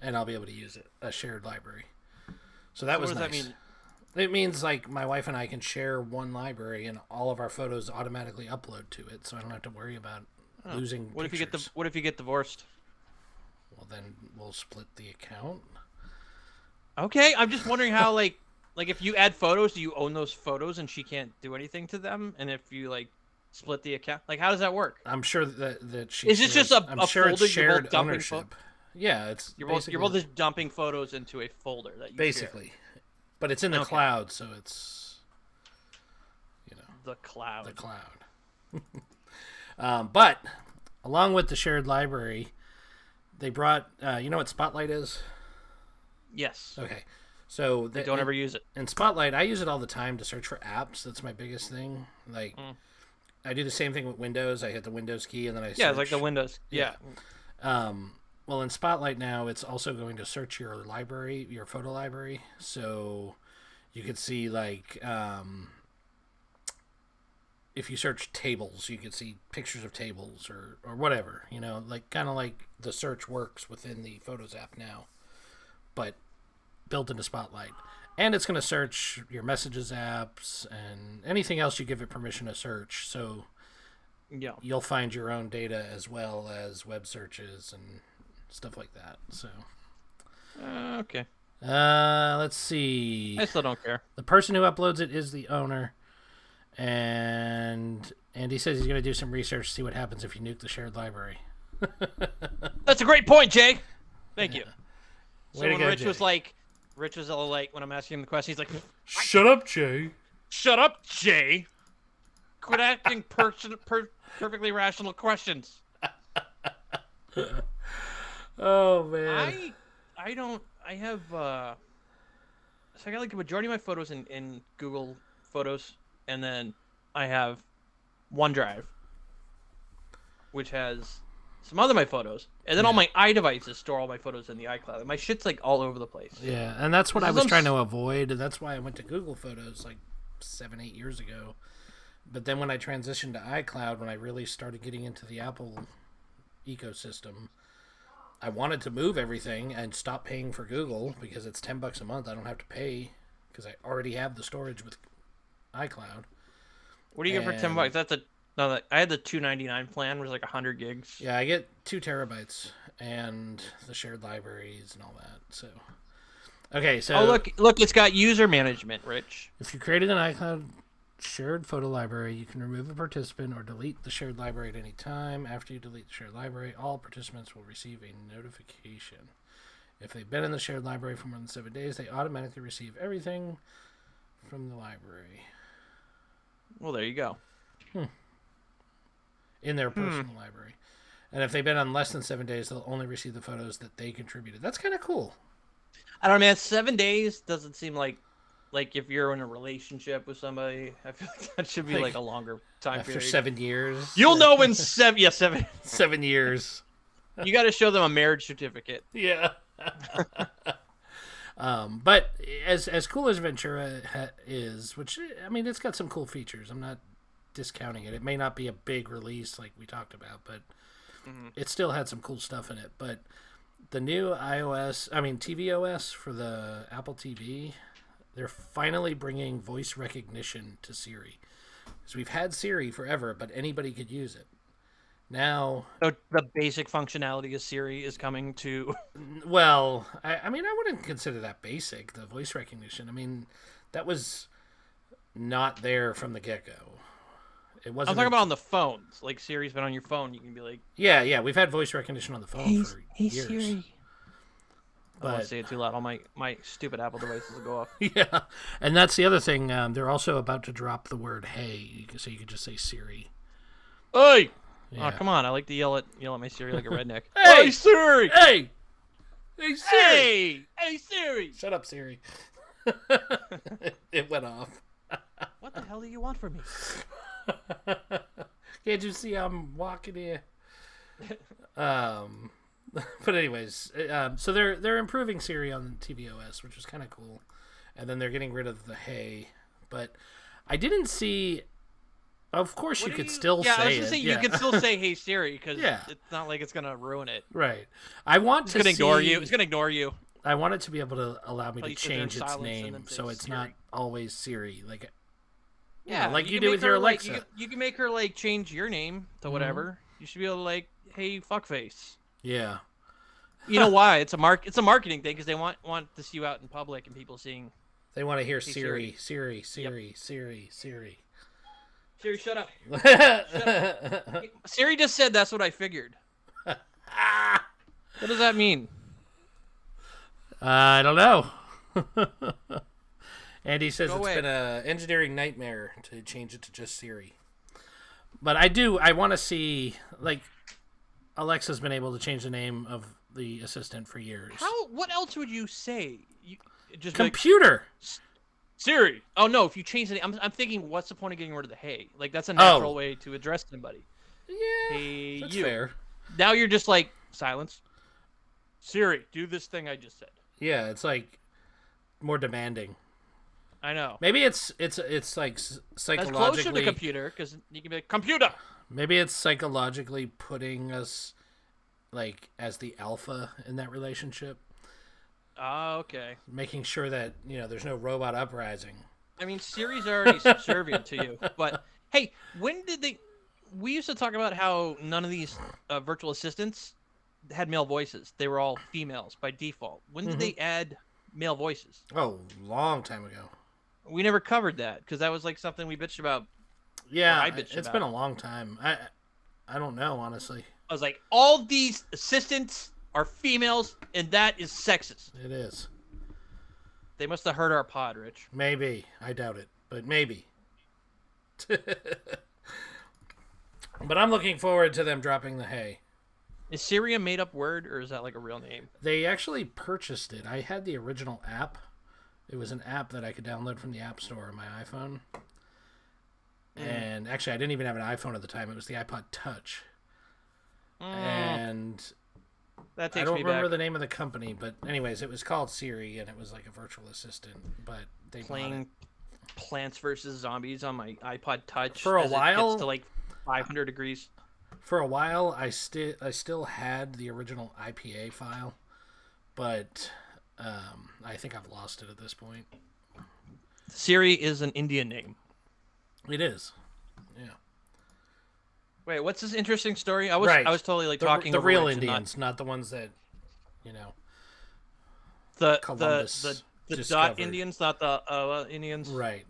and I'll be able to use it, a shared library. So that was nice. What does that mean? It means like my wife and I can share one library, and all of our photos automatically upload to it, so I don't have to worry about losing. What pictures. If you get divorced? Well, then we'll split the account. Okay, I'm just wondering how like if you add photos, do you own those photos and she can't do anything to them? And if you like split the account, like how does that work? I'm sure that she. Is this just a sure folder it's shared you're both ownership? Yeah, it's you're both just dumping photos into a folder that you basically. Share. But it's in the cloud, so it's, the cloud. The cloud. But along with the shared library, they brought. You know what Spotlight is? Yes. Okay. So they don't ever use it. In Spotlight, I use it all the time to search for apps. That's my biggest thing. Like, I do the same thing with Windows. I hit the Windows key and then I search. Yeah, it's like the Windows. Yeah. Well, in Spotlight now, it's also going to search your library, your photo library. So you could see, like, if you search tables, you could see pictures of tables or whatever, like kind of like the search works within the Photos app now, but built into Spotlight. And it's going to search your Messages apps and anything else you give it permission to search. So you'll find your own data as well as web searches and stuff like that. So okay. Let's see. I still don't care. The person who uploads it is the owner, and Andy says he's going to do some research to see what happens if you nuke the shared library. That's a great point, Jay. Thank you. So when Rich was all like, when I'm asking him the question, he's like, "Shut up, Jay. Shut up, Jay. Quit asking perfectly rational questions." Oh man. I have so I got like a majority of my photos in Google Photos, and then I have OneDrive, which has some other my photos, and then all my iDevices store all my photos in the iCloud. My shit's like all over the place. Yeah, and that's what I was trying to avoid, and that's why I went to Google Photos like 7-8 years ago. But then when I transitioned to iCloud, when I really started getting into the Apple ecosystem, I wanted to move everything and stop paying for Google because it's $10 a month. I don't have to pay because I already have the storage with iCloud. What do you get for $10? That's I had the $2.99 plan, which was like 100 gigs. Yeah, I get 2 terabytes and the shared libraries and all that. So, okay, so look, it's got user management, Rich. If you created an iCloud shared photo library, you can remove a participant or delete the shared library at any time. After you delete the shared library, all participants will receive a notification. If they've been in the shared library for more than 7 days, they automatically receive everything from the library. Well, there you go. In their personal library. And if they've been on less than 7 days, they'll only receive the photos that they contributed. That's kind of cool. I don't know, man. 7 days doesn't seem like if you're in a relationship with somebody. I feel like that should be like a longer time after period. After 7 years. You'll know in 7 years. 7 years. You got to show them a marriage certificate. Yeah. But as cool as Ventura is, which, I mean, it's got some cool features. I'm not discounting it. It may not be a big release like we talked about, but it still had some cool stuff in it. But the new tvOS for the Apple TV, they're finally bringing voice recognition to Siri. Because we've had Siri forever, but anybody could use it. Now, so the basic functionality of Siri is coming to. Well, I mean, I wouldn't consider that basic. The voice recognition. I mean, that was not there from the get-go. It wasn't. I'm talking about on the phones. Like Siri's been on your phone. You can be like, yeah. We've had voice recognition on the phone for years. Siri. I don't want to say it too loud. All my stupid Apple devices will go off. Yeah, and that's the other thing. They're also about to drop the word "hey," so you could just say Siri. Hey. Yeah. Oh, come on. I like to yell at my Siri like a redneck. Hey, Siri! Hey! Hey, Siri! Hey, Siri! Shut up, Siri. It went off. What the hell do you want from me? Can't you see I'm walking here? But anyways, so they're improving Siri on tvOS, which is kind of cool. And then they're getting rid of the hey. But I didn't see... Of course, you could still say it. Yeah, I was going to say, you could still say, hey, Siri, because Yeah. it's not like it's going to ruin it. Right. I want It's to going to ignore see- you. It's going to ignore you. I want it to be able to allow me to Like, sit there in change its silence and name, then say so it's Siri. not always Siri. Like, Yeah, like you can do make with your her, like, Alexa. you can make her, like, change your name to whatever. You should be able to, like, hey, fuckface. yeah. You know why? It's a marketing thing, because they want to see you out in public and people seeing, They want to hear Hey, Siri, Siri. Siri, Siri, Siri. Siri, shut up. Siri. Siri just said that's what I figured. What does that mean? I don't know. Andy says Go it's away. been an engineering nightmare to change it to just Siri. But I want to see, like, Alexa's been able to change the name of the assistant for years. What else would you say? Just be like, Computer! Siri. Oh no! If you change the name, I'm thinking, what's the point of getting rid of the hey? Like that's a natural way to address somebody. Yeah, Hey, that's you. fair. Now you're just like silence. Siri, do this thing I just said. Yeah, it's like more demanding. I know. Maybe it's like That's psychologically. closer to computer because you can be like computer. Maybe it's psychologically putting us like as the alpha in that relationship, Oh, okay. making sure that there's no robot uprising. I mean, Siri's already subservient to you. But hey, when did they? We used to talk about how none of these virtual assistants had male voices. They were all females by default. When did they add male voices? Oh, long time ago. We never covered that because that was like something we bitched about. Yeah, I bitched it's about been a long time. I don't know, honestly. I was like, all these assistants are females, and that is sexist. It is. They must have heard our pod, Rich. Maybe. I doubt it, but maybe. But I'm looking forward to them dropping the hey. Is Siri a made-up word, or is that like a real name? They actually purchased it. I had the original app. It was an app that I could download from the App Store on my iPhone. And actually, I didn't even have an iPhone at the time. It was the iPod Touch. And That I takes don't me remember back. the name of the company, but anyways, it was called Siri, and it was like a virtual assistant. But they bought Playing it. Plants vs. Zombies on my iPod Touch For a as it while? gets to like 500 degrees. For a while, I still had the original IPA file, but I think I've lost it at this point. Siri is an Indian name. It is, yeah. Wait, what's this interesting story? I was Right. I was totally like talking the over real Rich and Indians, not the ones that Columbus the dot discovered. Indians, not the Indians. Right.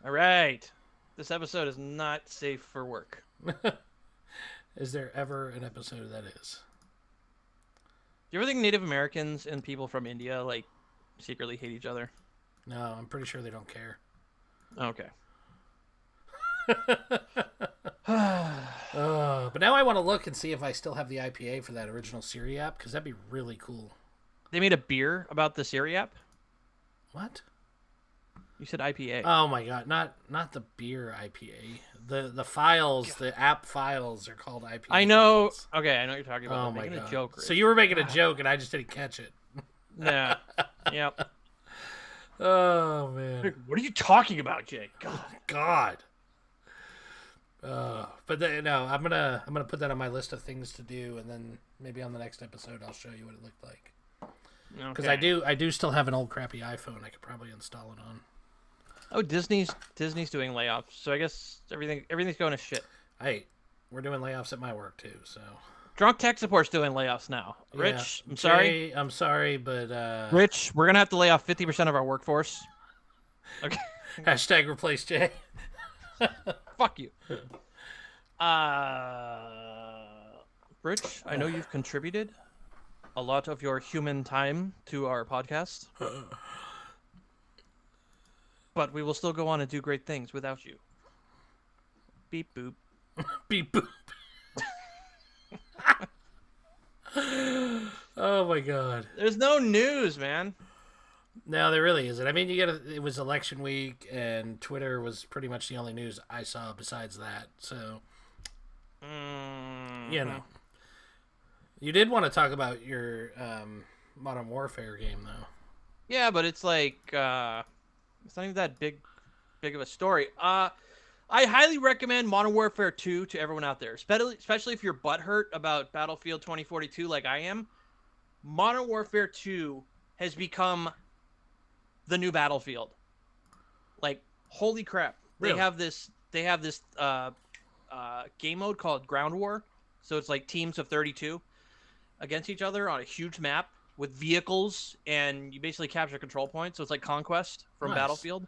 All right. This episode is not safe for work. Is there ever an episode that is? Do you ever think Native Americans and people from India like secretly hate each other? No, I'm pretty sure they don't care. Okay. But now I want to look and see if I still have the IPA for that original Siri app, because that'd be really cool. They made a beer about the Siri app. What? You said IPA. Oh my god, not the beer IPA. The files, the app files are called IPA. I know. Okay, I know what you're talking about. Oh I'm my making god. a joke. So you were making a joke and I just didn't catch it. Yeah. Yep. Oh man. What are you talking about, Jake? God. No, I'm gonna put that on my list of things to do, and then maybe on the next episode I'll show you what it looked like. Because I do still have an old crappy iPhone I could probably install it on. Oh, Disney's doing layoffs, so I guess everything's going to shit. Hey, we're doing layoffs at my work too, so. Drunk Tech Support's doing layoffs now. Rich, yeah. I'm sorry. Jay, I'm sorry, but Rich, we're gonna have to lay off 50% of our workforce. Okay. Hashtag replace Jay. Fuck you. Rich, I know you've contributed a lot of your human time to our podcast. But we will still go on and do great things without you. Beep boop. Beep boop. Oh my god. There's no news, man. No, there really isn't. I mean, it was election week, and Twitter was pretty much the only news I saw besides that. So, you know, you did want to talk about your Modern Warfare game, though. Yeah, but it's like it's not even that big of a story. I highly recommend Modern Warfare 2 to everyone out there, especially if you're butthurt about Battlefield 2042 like I am. Modern Warfare 2 has become the new Battlefield. Like, holy crap. Really? They have this game mode called Ground War. So it's like teams of 32 against each other on a huge map with vehicles, and you basically capture control points. So it's like Conquest from Nice. Battlefield.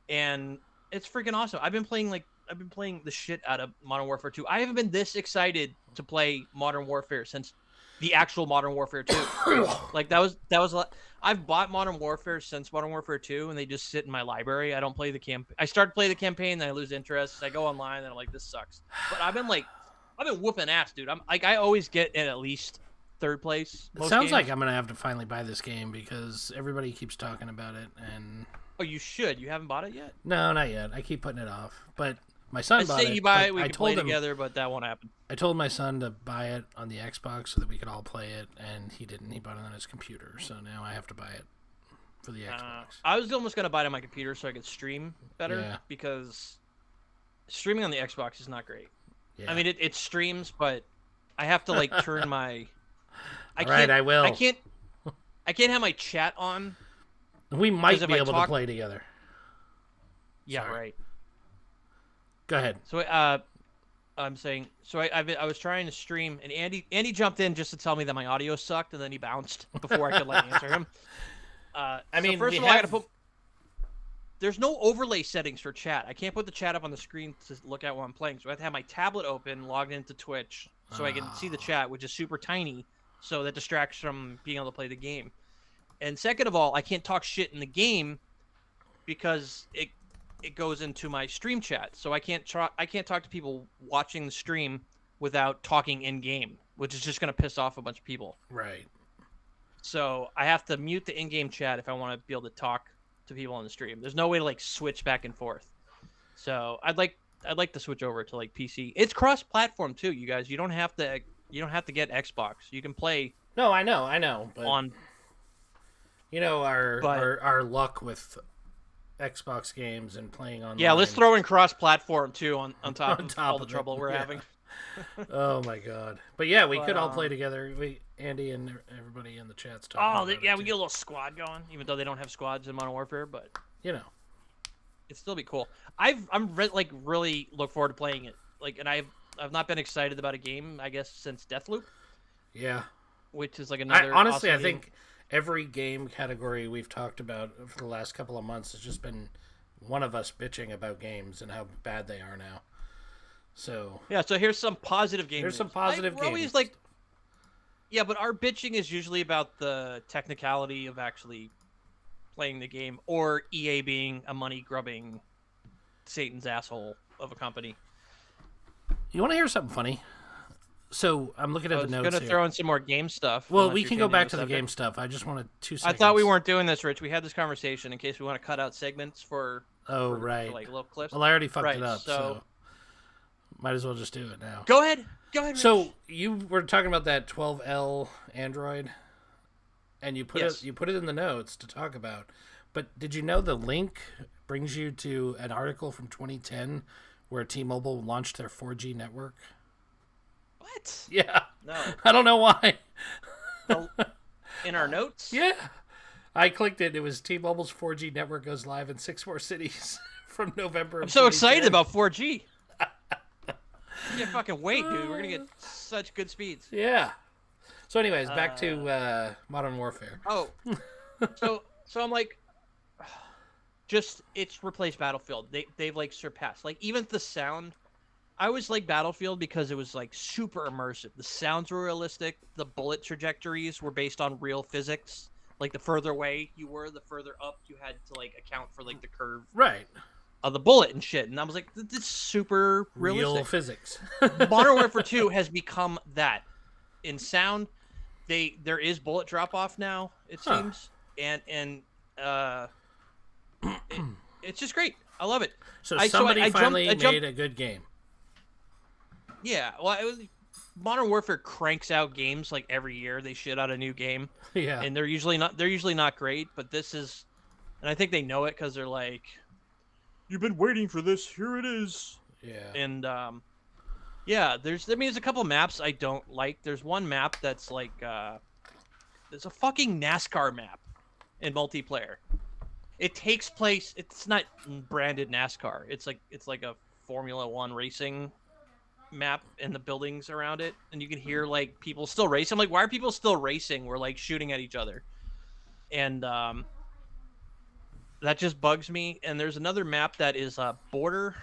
And it's freaking awesome. I've been playing the shit out of Modern Warfare 2. I haven't been this excited to play Modern Warfare since the actual Modern Warfare 2. Like that was I've bought Modern Warfare since Modern Warfare 2, and they just sit in my library. I don't play the campaign. I start to play the campaign, then I lose interest. I go online, and I'm like, this sucks. But I've been whooping ass, dude. I'm like, I always get in at least third place. It sounds like I'm gonna have to finally buy this game because everybody keeps talking about it, and oh, you should. You haven't bought it yet? no, not yet. I keep putting it off, but my son bought it. I say you buy it. We I can told play him together, but that won't happen. I told my son to buy it on the Xbox so that we could all play it, and he didn't. He bought it on his computer, so now I have to buy it for the Xbox. I was almost gonna buy it on my computer so I could stream better, Yeah. because streaming on the Xbox is not great. Yeah. I mean, it streams, but I have to like turn my. All right, I will. I can't have my chat on. We might 'Cause if be I able talk- to play together. Yeah, Sorry. right. Go ahead. So I'm saying, so I was trying to stream, and Andy jumped in just to tell me that my audio sucked, and then he bounced before I could like answer him. I mean, first we of all, I have- gotta put. There's no overlay settings for chat. I can't put the chat up on the screen to look at while I'm playing, so I have to have my tablet open, logged into Twitch, so I can see the chat, which is super tiny, so that distracts from being able to play the game. And second of all, I can't talk shit in the game because it goes into my stream chat, so I can't talk to people watching the stream without talking in game, which is just gonna piss off a bunch of people. Right. So I have to mute the in-game chat if I want to be able to talk to people on the stream. There's no way to like switch back and forth. So I'd like to switch over to like PC. It's cross-platform too, you guys. You don't have to get Xbox. You can play. No, I know, but on. You know our luck with Xbox games and playing online. Yeah, let's throw in cross-platform too on top of all the of it, trouble we're yeah. having. Oh my god! But yeah, we could all play together. Andy and everybody in the chat's talking. We get a little squad going, even though they don't have squads in Modern Warfare, but you know, it'd still be cool. Really look forward to playing it. Like, and I've not been excited about a game, I guess, since Deathloop. Yeah. Which is like another. Honestly, awesome I think every game category we've talked about for the last couple of months has just been one of us bitching about games and how bad they are now. So yeah, so here's some positive games. Here's some positive we're always games. like, yeah, but our bitching is usually about the technicality of actually playing the game, or EA being a money grubbing Satan's asshole of a company. You want to hear something funny? So I'm looking at the notes. I was going to throw in some more game stuff. Well, we can go back to the game stuff. I just wanted 2 seconds. I thought we weren't doing this, Rich. We had this conversation in case we want to cut out segments for. Right. For like little clips. Well, I already fucked it up, so might as well just do it now. Go ahead, Rich. So you were talking about that 12L Android, and you put it in the notes to talk about. But did you know the link brings you to an article from 2010 where T-Mobile launched their 4G network? What? Yeah. No. I don't know why. In our notes? Yeah. I clicked it. It was T-Mobile's 4G network goes live in 6 more cities from November. I'm so excited about 4G. I can't fucking wait, dude. We're going to get such good speeds. Yeah. So anyways, back to Modern Warfare. Oh. So I'm like, it's replaced Battlefield. They've like surpassed. Like even the sound. I always like Battlefield because it was like super immersive. The sounds were realistic. The bullet trajectories were based on real physics. Like the further away you were, the further up you had to like account for like the curve of the bullet and shit. And I was like, this is super realistic. Real physics. Modern Warfare 2 has become that. In sound, there is bullet drop off now, it seems. And it's just great. I love it. So somebody finally made a good game. Yeah, well, Modern Warfare cranks out games like every year. They shit out a new game. Yeah, and they're usually not great. But this is, and I think they know it because they're like, "You've been waiting for this. Here it is." Yeah, and yeah, there's a couple maps I don't like. There's one map that's like, there's a fucking NASCAR map in multiplayer. It takes place. It's not branded NASCAR. It's like a Formula One racing map and the buildings around it, and you can hear like people still racing. I'm like, why are people still racing? We're like shooting at each other, and that just bugs me. And there's another map that is border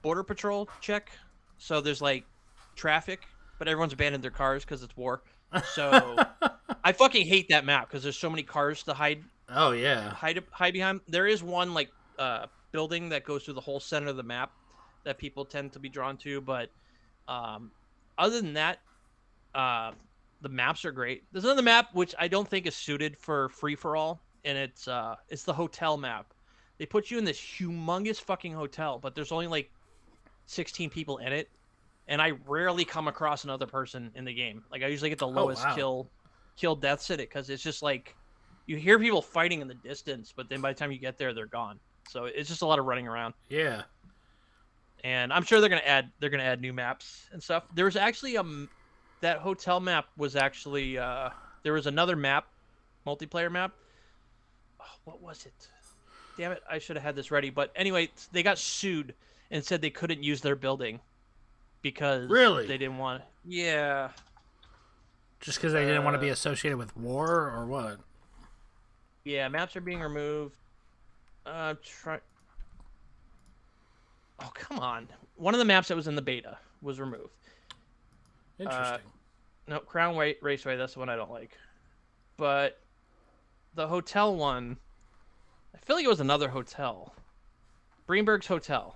patrol check. So there's like traffic, but everyone's abandoned their cars because it's war. So I fucking hate that map because there's so many cars to hide. Oh yeah, hide behind. There is one like building that goes through the whole center of the map that people tend to be drawn to, but other than that, the maps are great. There's another map which I don't think is suited for free for all, and it's the hotel map. They put you in this humongous fucking hotel, but there's only like 16 people in it, and I rarely come across another person in the game. Like I usually get the lowest kill deaths in it because it's just like you hear people fighting in the distance, but then by the time you get there, they're gone. So it's just a lot of running around. Yeah. And I'm sure they're gonna add new maps and stuff. There was actually that hotel map was actually there was another map, multiplayer map. Oh, what was it? Damn it! I should have had this ready. But anyway, they got sued and said they couldn't use their building because they didn't want. Yeah. Just because they didn't want to be associated with war, or what? Yeah, maps are being removed. Oh, come on. One of the maps that was in the beta was removed. Interesting. No, Crown Raceway, that's the one I don't like. But the hotel one, I feel like it was another hotel. Breenberg's Hotel.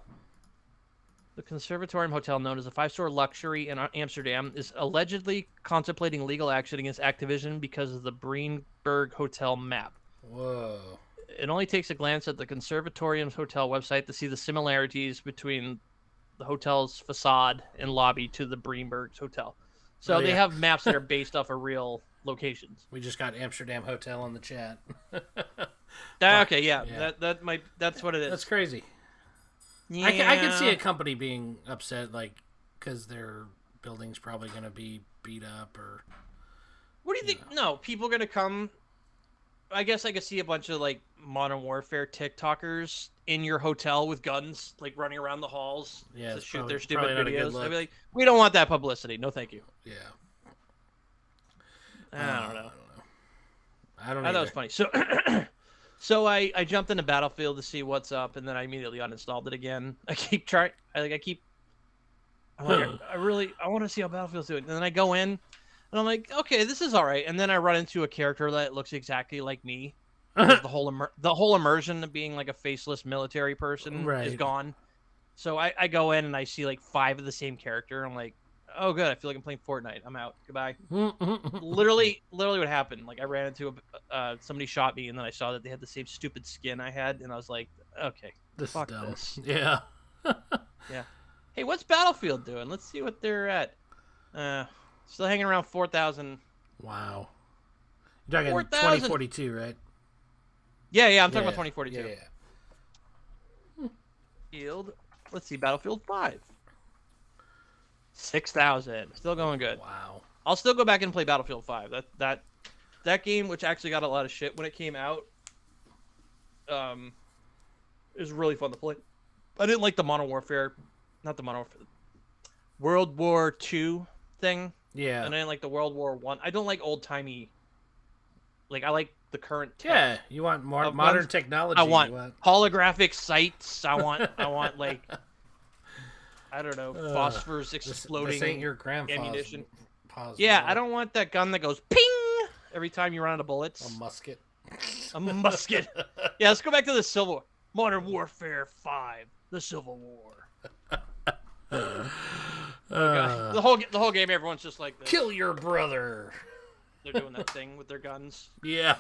The Conservatorium Hotel, known as a 5-star luxury in Amsterdam, is allegedly contemplating legal action against Activision because of the Breenberg Hotel map. Whoa. It only takes a glance at the Conservatorium's hotel website to see the similarities between the hotel's facade and lobby to the Breenberg's Hotel. So they have maps that are based off of real locations. We just got Amsterdam Hotel in the chat. Okay, yeah. That's what it is. That's crazy. Yeah. I can see a company being upset, like, because their building's probably going to be beat up or... What do you think? No, people are going to come... I guess I could see a bunch of like Modern Warfare TikTokers in your hotel with guns, like running around the halls to shoot their stupid videos. I'd be like, we don't want that publicity. No, thank you. Yeah. I don't know. I don't know. I thought it was funny. So I jumped into Battlefield to see what's up, and then I immediately uninstalled it again. I keep trying. I want to see how Battlefield's doing, and then I go in. And I'm like, okay, this is all right. And then I run into a character that looks exactly like me. The whole immersion of being like a faceless military person is gone. So I go in and I see like 5 of the same character. I'm like, oh good, I feel like I'm playing Fortnite. I'm out. Goodbye. literally what happened. Like I ran into somebody shot me, and then I saw that they had the same stupid skin I had, and I was like, okay, fuck this. Yeah. Yeah. Hey, what's Battlefield doing? Let's see what they're at. Still hanging around 4,000. Wow. You're talking 2042, right? Yeah, I'm talking about 2042. Yeah. Field. Let's see, Battlefield 5. 6,000. Still going good. Wow. I'll still go back and play Battlefield 5. That game, which actually got a lot of shit when it came out, is really fun to play. I didn't like the Modern Warfare, not the Modern Warfare, World War II thing. Yeah. And I didn't like the World War I. I don't like old timey. Like I like the current tech. Yeah, you want more modern technology. I want holographic sights. I want like I don't know, phosphors exploding. This ain't your grandpa's ammunition. Yeah, I don't want that gun that goes ping every time you run out of bullets. A musket. A musket. Yeah, let's go back to the Civil War. Modern Warfare 5, the Civil War. The whole game, everyone's just like this. Kill your brother. They're doing that thing with their guns. Yeah.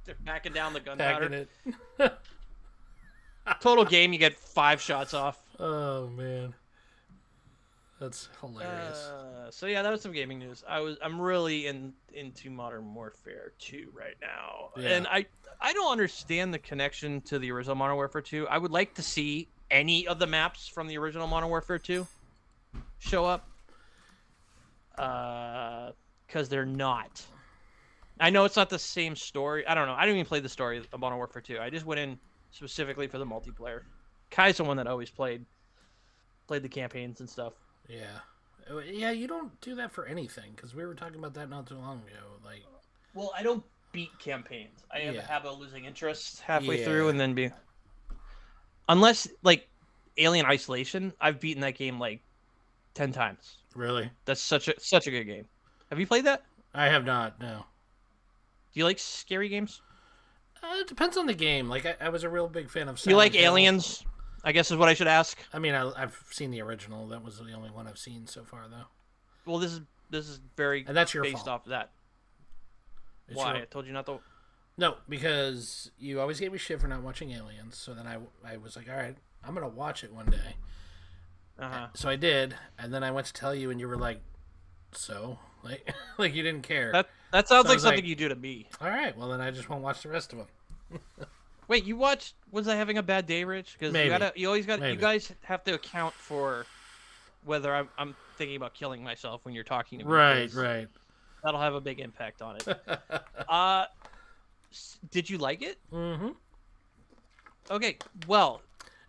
They're packing down the gunpowder. Packing it. Total game, you get 5 shots off. Oh man, that's hilarious. So yeah, that was some gaming news. I'm really into Modern Warfare 2 right now, and I don't understand the connection to the original Modern Warfare 2. I would like to see any of the maps from the original Modern Warfare 2 show up, because they're not. I know it's not the same story. I don't know. I didn't even play the story of Modern Warfare 2. I just went in specifically for the multiplayer. Kai's the one that always played the campaigns and stuff. Yeah, you don't do that for anything, because we were talking about that not too long ago. Like, well, I don't beat campaigns. I have a habit of losing interest halfway through and then unless like Alien Isolation, I've beaten that game like 10 times. Really? That's such a good game. Have you played that? I have not. No. Do you like scary games? It depends on the game. Like I was a real big fan of. Do you like Aliens? I guess is what I should ask. I mean, I've seen the original. That was the only one I've seen so far, though. Well, this is very and that's your based fault. off of that. It's Why? I told you not to. No, because you always gave me shit for not watching Aliens. So then I was like, all right, I'm gonna watch it one day. So I did, and then I went to tell you, and you were like, so like like you didn't care. That sounds like something you do to me. All right, well then I just won't watch the rest of them. Wait, you watched? Was I having a bad day, Rich? Because you always got. You guys have to account for whether I'm thinking about killing myself when you're talking to me. Right. That'll have a big impact on it. Did you like it? Mm-hmm. Okay, well,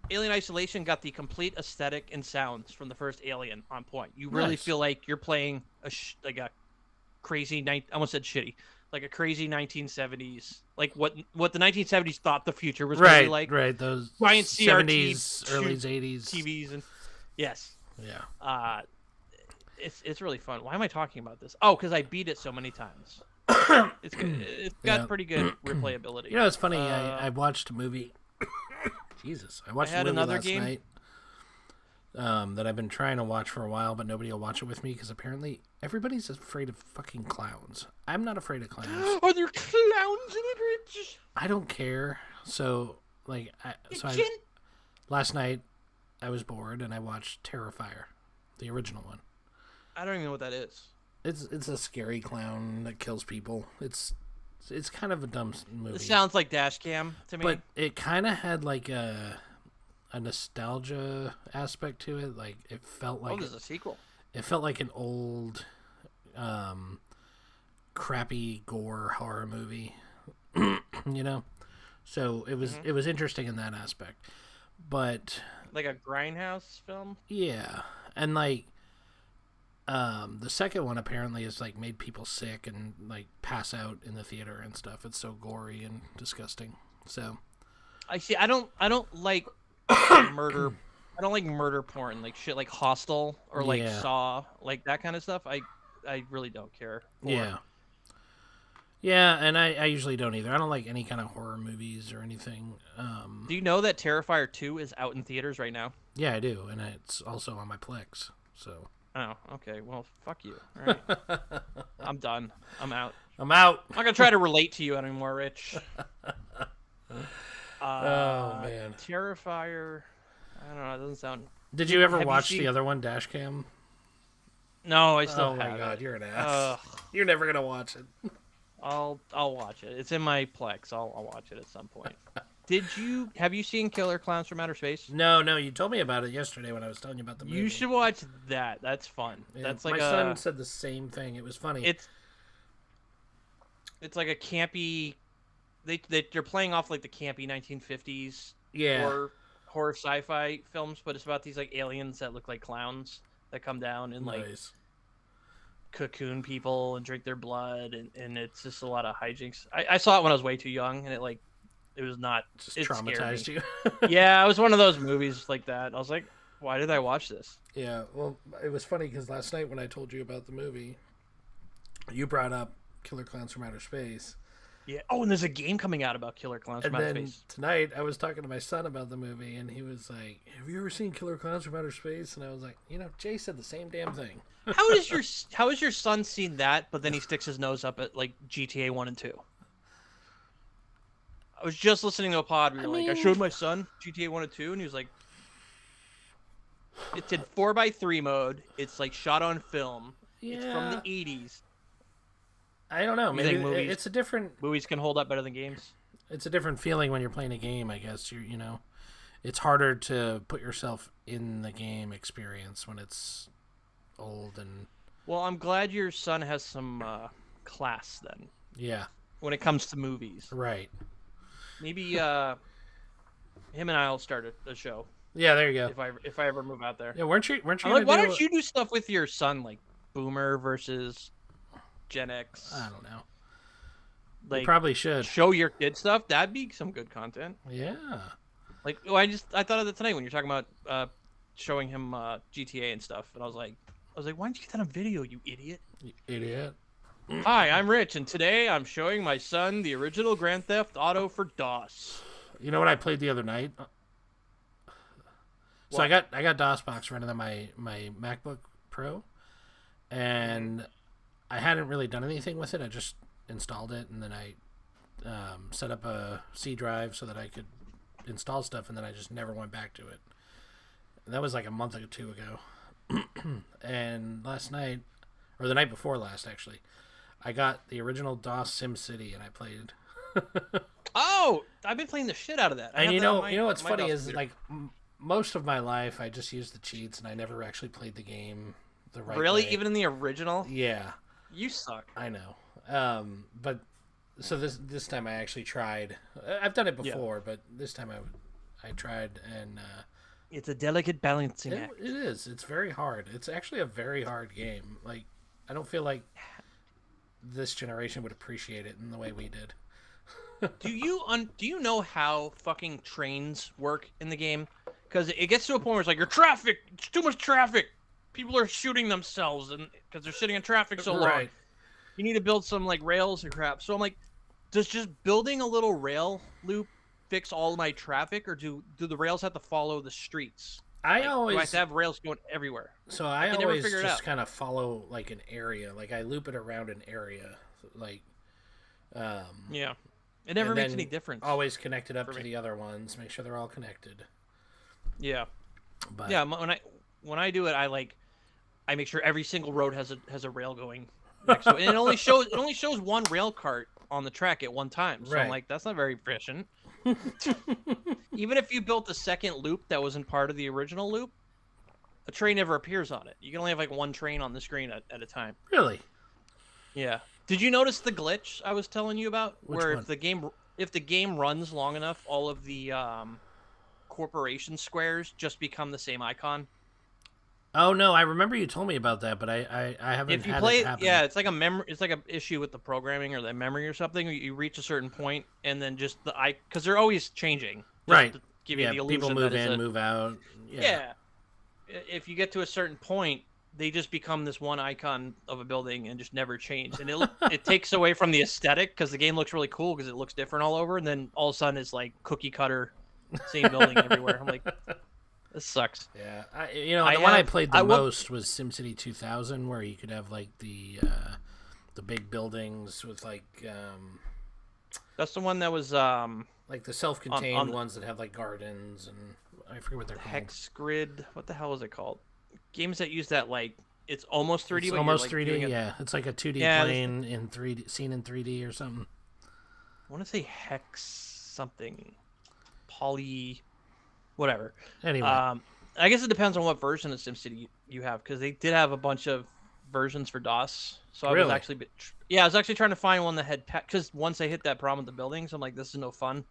Alien Isolation got the complete aesthetic and sounds from the first Alien on point. You really feel like you're playing like a crazy I almost said shitty. Like a crazy 1970s, like what the 1970s thought the future was going to be like. Right, those giant CRT 70s, early 80s TVs and yes. Yeah. It's really fun. Why am I talking about this? Oh, because I beat it so many times. It's got pretty good replayability. You know, it's funny. I watched a movie. Jesus, I watched a movie last night. That I've been trying to watch for a while, but nobody will watch it with me because apparently everybody's afraid of fucking clowns. I'm not afraid of clowns. Are there clowns in it, Rich? I don't care. So, last night I was bored and I watched Terrifier, the original one. I don't even know what that is. It's a scary clown that kills people. It's kind of a dumb movie. It sounds like Dashcam to me. But it kind of had like a nostalgia aspect to it. Like it felt like there's a sequel. It felt like an old, crappy gore horror movie, you know. So it was interesting in that aspect, but like a Grindhouse film. Yeah, and like the second one apparently has like made people sick and like pass out in the theater and stuff. It's so gory and disgusting. So I see. I don't like murder. I don't like murder porn, like shit like Hostel or like Saw, like that kind of stuff. I really don't care for. Yeah, and I usually don't either. I don't like any kind of horror movies or anything. Do you know that Terrifier 2 is out in theaters right now? Yeah, I do, and it's also on my Plex. So Oh, okay. Well, fuck you. All right. I'm done. I'm out. I'm out. I'm not gonna try to relate to you anymore, Rich. Oh man. Terrifier. I don't know. It doesn't sound. Did you ever Have you watch seen- the other one, Dashcam? No, I still Oh my have god, it. you're an ass. You're never gonna watch it. I'll watch it. It's in my Plex. I'll watch it at some point. Have you seen Killer Clowns from Outer Space? No, you told me about it yesterday when I was telling you about the movie. You should watch that. That's fun. Yeah, That's like my son said the same thing. It was funny. It's like a campy. They're playing off like the campy 1950s horror sci-fi films, but it's about these like aliens that look like clowns that come down and like cocoon people and drink their blood, and it's just a lot of hijinks. I saw it when I was way too young, and it was not Just it traumatized you. Yeah, it was one of those movies like that. I was like, why did I watch this? Yeah, well, it was funny because last night when I told you about the movie, you brought up Killer Clowns from Outer Space. Yeah. Oh, and there's a game coming out about Killer Clowns from Outer Space. Tonight I was talking to my son about the movie, and he was like, "Have you ever seen Killer Clowns from Outer Space?" And I was like, Jay said the same damn thing. How is your son seen that, but then he sticks his nose up at like GTA 1 and 2? I was just listening to a pod where I showed my son GTA 1 and 2, and he was like, it's in 4x3 mode. It's like shot on film. Yeah. It's from the 80s. I don't know. You Maybe think it's a different. Movies can hold up better than games. It's a different feeling when you're playing a game. I guess it's harder to put yourself in the game experience when it's old and. Well, I'm glad your son has some class then. Yeah. When it comes to movies, right? Maybe him and I'll start a show. Yeah, there you go. If I ever move out there. Yeah, weren't you? I'm like, why don't you do stuff with your son, like Boomer versus Gen X? I don't know. Like, you probably should show your kid stuff. That'd be some good content. Yeah. Like, I thought of that tonight when you're talking about showing him GTA and stuff, and I was like, why didn't you get that on video, you idiot? You idiot. Hi, I'm Rich, and today I'm showing my son the original Grand Theft Auto for DOS. You know what I played the other night? So I got DOSBox running on my MacBook Pro, and I hadn't really done anything with it. I just installed it, and then I set up a C drive so that I could install stuff, and then I just never went back to it. And that was like a month or two ago. And last night, or the night before last, actually, I got the original DOS SimCity, and I played. Oh, I've been playing the shit out of that. And you know what's funny is like most of my life I just used the cheats, and I never actually played the game the right way. Really, even in the original? Yeah, you suck. I know. But so this time I actually tried. I've done it before, but this time I tried, and it's a delicate balancing act. It is. It's very hard. It's actually a very hard game. Like, I don't feel like this generation would appreciate it in the way we did. Do you know how fucking trains work in the game? Because it gets to a point where it's like, it's too much traffic. People are shooting themselves and because they're sitting in traffic so long. You need to build some like rails and crap. So I'm like, does just building a little rail loop fix all my traffic, or do the rails have to follow the streets? Do I have to have rails going everywhere? So I always just kind of follow like an area. Like I loop it around an area. Like yeah. It never makes any difference. Always connect it up to the other ones. Make sure they're all connected. Yeah. But yeah, when I do it, I make sure every single road has a rail going next to it. And it only shows one rail cart on the track at one time. So I'm like, that's not very efficient. Even if you built the second loop that wasn't part of the original loop, a train never appears on it. You can only have like one train on the screen at a time. Really? Yeah. Did you notice the glitch I was telling you about? Which one? If the game runs long enough, all of the corporation squares just become the same icon. Oh no, I remember you told me about that, but I haven't. If you play it, yeah, it's like a issue with the programming or the memory or something. You reach a certain point, and then just because they're always changing, right? To give you the illusion people move that in, move out. Yeah. If you get to a certain point, they just become this one icon of a building and just never change, and it takes away from the aesthetic because the game looks really cool because it looks different all over, and then all of a sudden it's like cookie cutter, same building everywhere. I'm like, This sucks. Yeah, the one I played the most was SimCity 2000, where you could have like the big buildings with like. That's the one that was like the self-contained ones that have like gardens and I forget what they're called. Hex Grid. What the hell is it called? Games that use that like it's almost 3D. It's almost 3D. Yeah, it's like a 2D plane in 3D, seen in 3D or something. I want to say Hex something, Poly, whatever. Anyway, I guess it depends on what version of SimCity you have, because they did have a bunch of versions for DOS. So I was actually trying to find one that had because once I hit that problem with the buildings, I'm like, this is no fun.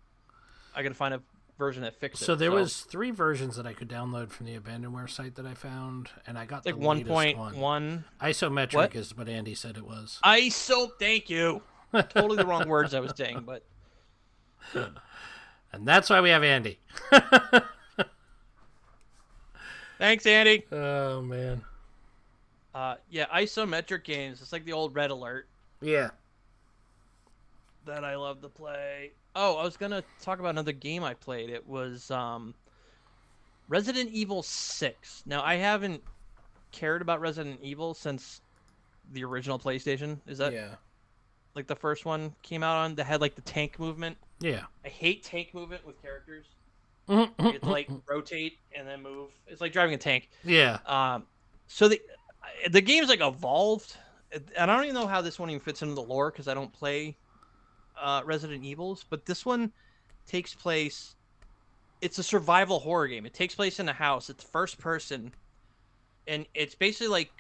I gotta find a version that fixed it. So there was 3 versions that I could download from the Abandonware site that I found, and I got like the latest 1.1. Isometric is what Andy said it was. Thank you. Totally the wrong words I was saying, but. And that's why we have Andy. Thanks, Andy. Oh man. Yeah, isometric games. It's like the old Red Alert. Yeah. That I love to play. Oh, I was gonna talk about another game I played. It was Resident Evil 6. Now, I haven't cared about Resident Evil since the original PlayStation. Is that like the first one came out on that had like the tank movement? Yeah. I hate tank movement with characters. You have to like rotate and then move. It's like driving a tank. Yeah. So the game's like evolved, and I don't even know how this one even fits into the lore because I don't play Resident Evils, but this one takes place. It's a survival horror game. It takes place in a house. It's first person, and it's basically like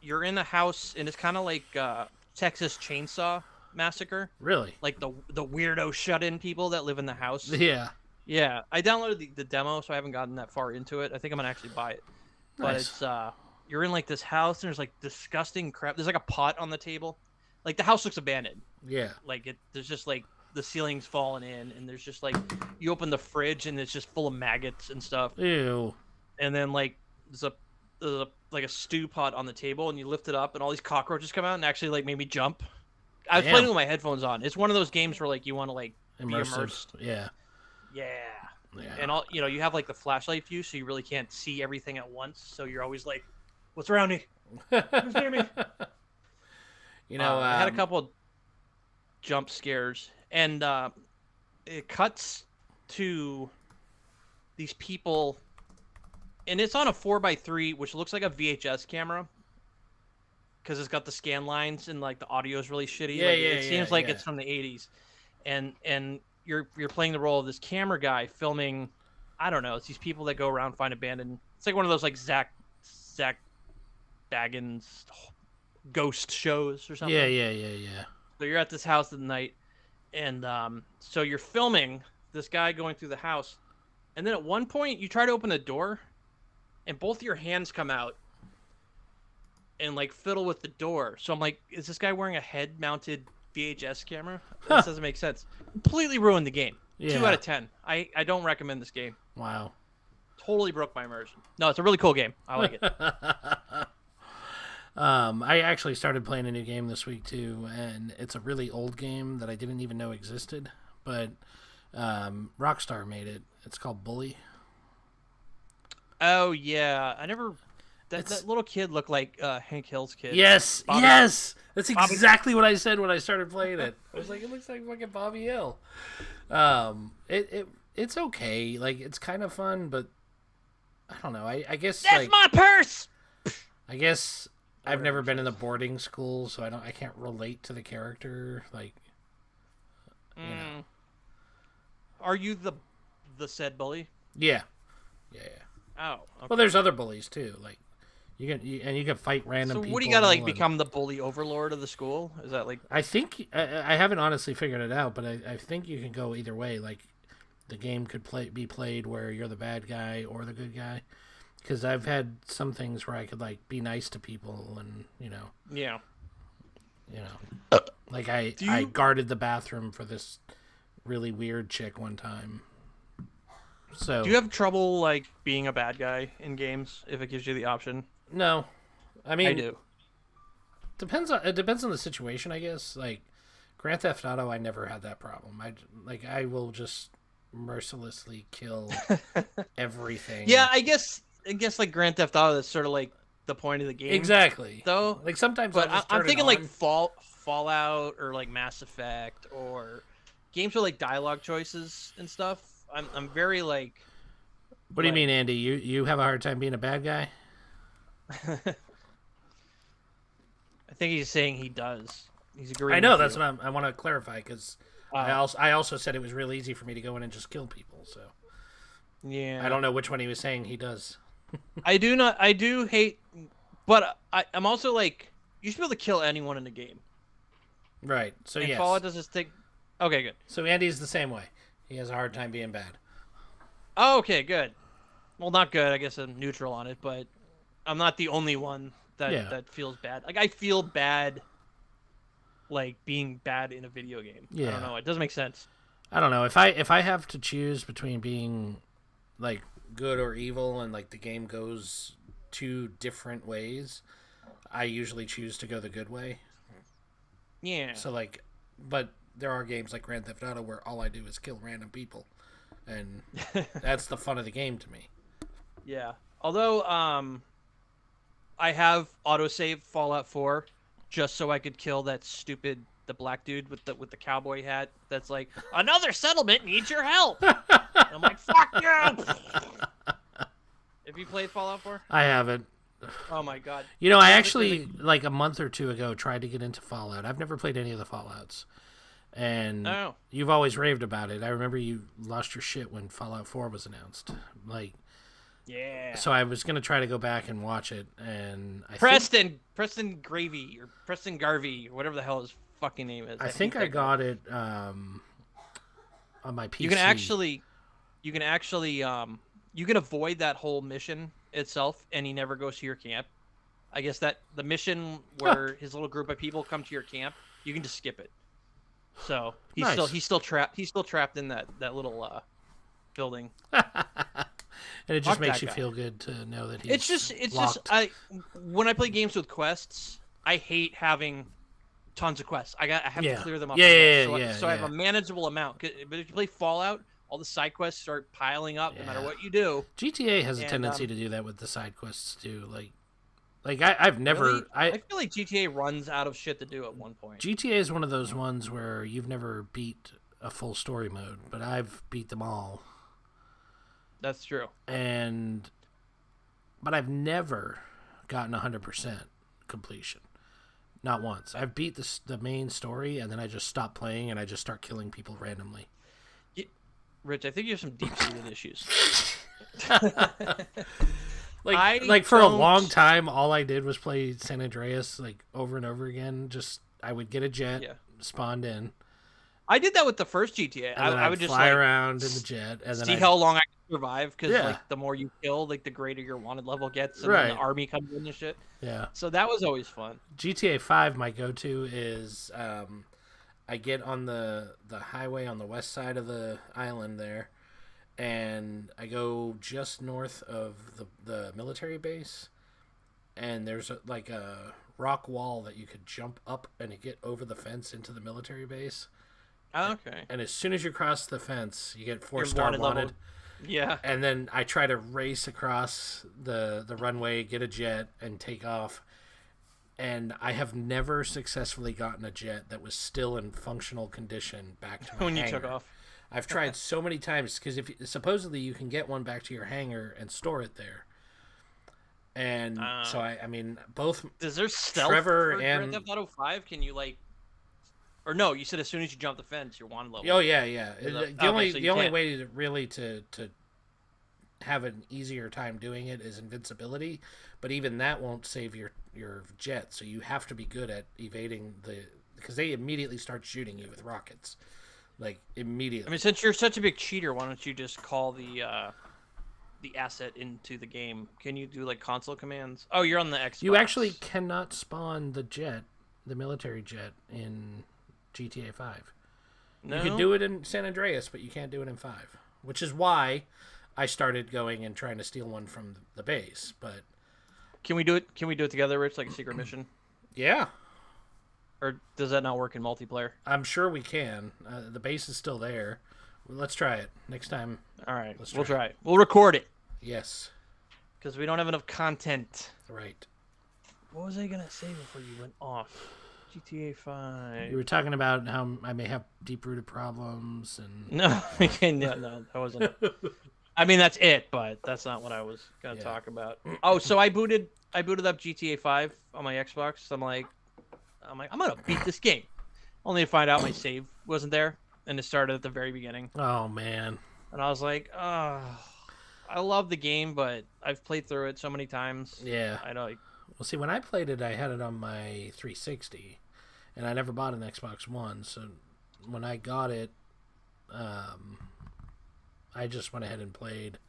you're in a house, and it's kind of like Texas Chainsaw Massacre. Really? Like the weirdo shut-in people that live in the house. Yeah. Yeah, I downloaded the demo, so I haven't gotten that far into it. I think I'm gonna actually buy it. But Nice. it's you're in like this house, and there's like disgusting crap. There's like a pot on the table. Like the house looks abandoned. Yeah. Like there's just like the ceiling's falling in, and there's just like you open the fridge and it's just full of maggots and stuff. Ew. And then like there's a like a stew pot on the table, and you lift it up, and all these cockroaches come out and actually like made me jump. I was playing with my headphones on. It's one of those games where like you want to like be immersed. Yeah. Yeah. And all you have like the flashlight view, so you really can't see everything at once. So you're always like, "What's around me? Who's near me?" I had a couple of jump scares, and it cuts to these people, and it's on a 4x3, which looks like a VHS camera because it's got the scan lines and like the audio is really shitty. It seems like it's from the 80s, and you're playing the role of this camera guy filming. I don't know. It's these people that go around find abandoned. It's like one of those like Zach Baggins ghost shows or something. Yeah. So you're at this house at night, and so you're filming this guy going through the house, and then at one point you try to open the door, and both your hands come out and like fiddle with the door. So I'm like, is this guy wearing a head-mounted VHS camera? This doesn't make sense. Completely ruined the game. 2 out of 10. I don't recommend this game. Wow. Totally broke my immersion. No, it's a really cool game. I like it. I actually started playing a new game this week too, and it's a really old game that I didn't even know existed, but Rockstar made it. It's called Bully. Oh yeah, I never. That little kid looked like Hank Hill's kid. Yes, Bobby. Yes, that's exactly what I said when I started playing it. I was like, it looks like fucking Bobby Hill. It's okay. Like it's kind of fun, but I don't know. I guess that's my purse. I guess I've never been in a boarding school, so I can't relate to the character. Like, you know. Are you the said bully? Yeah. Oh. Okay. Well, there's other bullies too. Like, you can fight random people. So what do you gotta become the bully overlord of the school? Is that like? I think I haven't honestly figured it out, but I think you can go either way. Like, the game could be played where you're the bad guy or the good guy. Because I've had some things where I could like be nice to people, and Yeah. Like I guarded the bathroom for this really weird chick one time. So do you have trouble like being a bad guy in games if it gives you the option? No, I mean I do. It depends on the situation, I guess. Like Grand Theft Auto, I never had that problem. I will just mercilessly kill everything. Yeah, I guess like Grand Theft Auto, that's sort of like the point of the game. Exactly. Though, like sometimes, but I'm thinking like Fallout Fallout or like Mass Effect or games with like dialogue choices and stuff. I'm very like. What do you mean, Andy? You have a hard time being a bad guy? I think he's saying he does. He's agreeing. I know, that's what I want to clarify, because I also said it was real easy for me to go in and just kill people. So yeah, I don't know which one he was saying he does. I do hate, but I'm also like, you should be able to kill anyone in the game. Right. So and yes. Fallout does this thing. Okay, good. So Andy's the same way. He has a hard time being bad. Oh, okay, good. Well, not good. I guess I'm neutral on it, but I'm not the only one that feels bad. Like, I feel bad, like being bad in a video game. Yeah. I don't know. It doesn't make sense. I don't know. If I have to choose between being like good or evil, and like the game goes two different ways, I usually choose to go the good way. Yeah. So like, but there are games like Grand Theft Auto where all I do is kill random people, and that's the fun of the game to me. Yeah. Although I have autosave Fallout 4 just so I could kill that stupid the black dude with the cowboy hat that's like, another settlement needs your help. And I'm like, fuck you. Have you played Fallout 4? I haven't. Oh my god. You know, I actually, like a month or two ago, tried to get into Fallout. I've never played any of the Fallouts. And you've always raved about it. I remember you lost your shit when Fallout 4 was announced. Like, yeah. So I was going to try to go back and watch it, and Preston Gravy, or Preston Garvey, or whatever the hell his fucking name is. I think I got it on my PC. You can avoid that whole mission itself, and he never goes to your camp. I guess that the mission where his little group of people come to your camp, you can just skip it. So he's still trapped in that little building. And it just makes you feel good to know that he's locked. When I play games with quests, I hate having tons of quests. I have to clear them up. So I have a manageable amount. But if you play Fallout, all the side quests start piling up no matter what you do. GTA has a tendency to do that with the side quests too. Like I've never. Really? I feel like GTA runs out of shit to do at one point. GTA is one of those ones where you've never beat a full story mode, but I've beat them all. That's true. But I've never gotten 100% completion. Not once. I've beat the main story, and then I just stop playing, and I just start killing people randomly. Rich, I think you have some deep-seated issues. Like for a long time, all I did was play San Andreas like over and over again. Just I would get a jet, spawned in. I did that with the first GTA. I would just fly around in the jet and see how long I could survive, because like the more you kill, like the greater your wanted level gets, and then the army comes in and shit. Yeah. So that was always fun. GTA 5, my go-to is I get on the highway on the west side of the island there, and I go just north of the military base, and there's a rock wall that you could jump up and get over the fence into the military base. Okay. And as soon as you cross the fence, you get 4-star wanted. Yeah. And then I try to race across the runway, get a jet, and take off. And I have never successfully gotten a jet that was still in functional condition back to my hangar. You took off. I've tried so many times, because supposedly you can get one back to your hangar and store it there. And so I mean, both. Is there stealth Trevor for Grand Theft Auto 5? Can you like? Or no, you said as soon as you jump the fence, you're wanted level. Oh yeah. The only way to really to have an easier time doing it is invincibility, but even that won't save your jet. So you have to be good at evading because they immediately start shooting you with rockets, like immediately. I mean, since you're such a big cheater, why don't you just call the asset into the game? Can you do like console commands? Oh, you're on the Xbox. You actually cannot spawn the military jet in GTA 5. No? You can do it in San Andreas, but you can't do it in 5, which is why I started going and trying to steal one from the base. But can we do it? Can we do it together, Rich, like a secret mission? Yeah. Or does that not work in multiplayer? I'm sure we can. The base is still there. Well, let's try it next time. All right, we'll try it. We'll record it. Yes. Because we don't have enough content. Right. What was I gonna say before you went off? GTA 5. You were talking about how I may have deep-rooted problems and. No, no, that wasn't it. I mean, that's it, but that's not what I was gonna talk about. Oh, so I booted up GTA 5 on my Xbox. I'm like, I'm gonna beat this game. Only to find out my save wasn't there, and it started at the very beginning. Oh man. And I was like, oh, I love the game, but I've played through it so many times. Yeah. I know. Well, see, when I played it, I had it on my 360, and I never bought an Xbox One. So when I got it, I just went ahead and played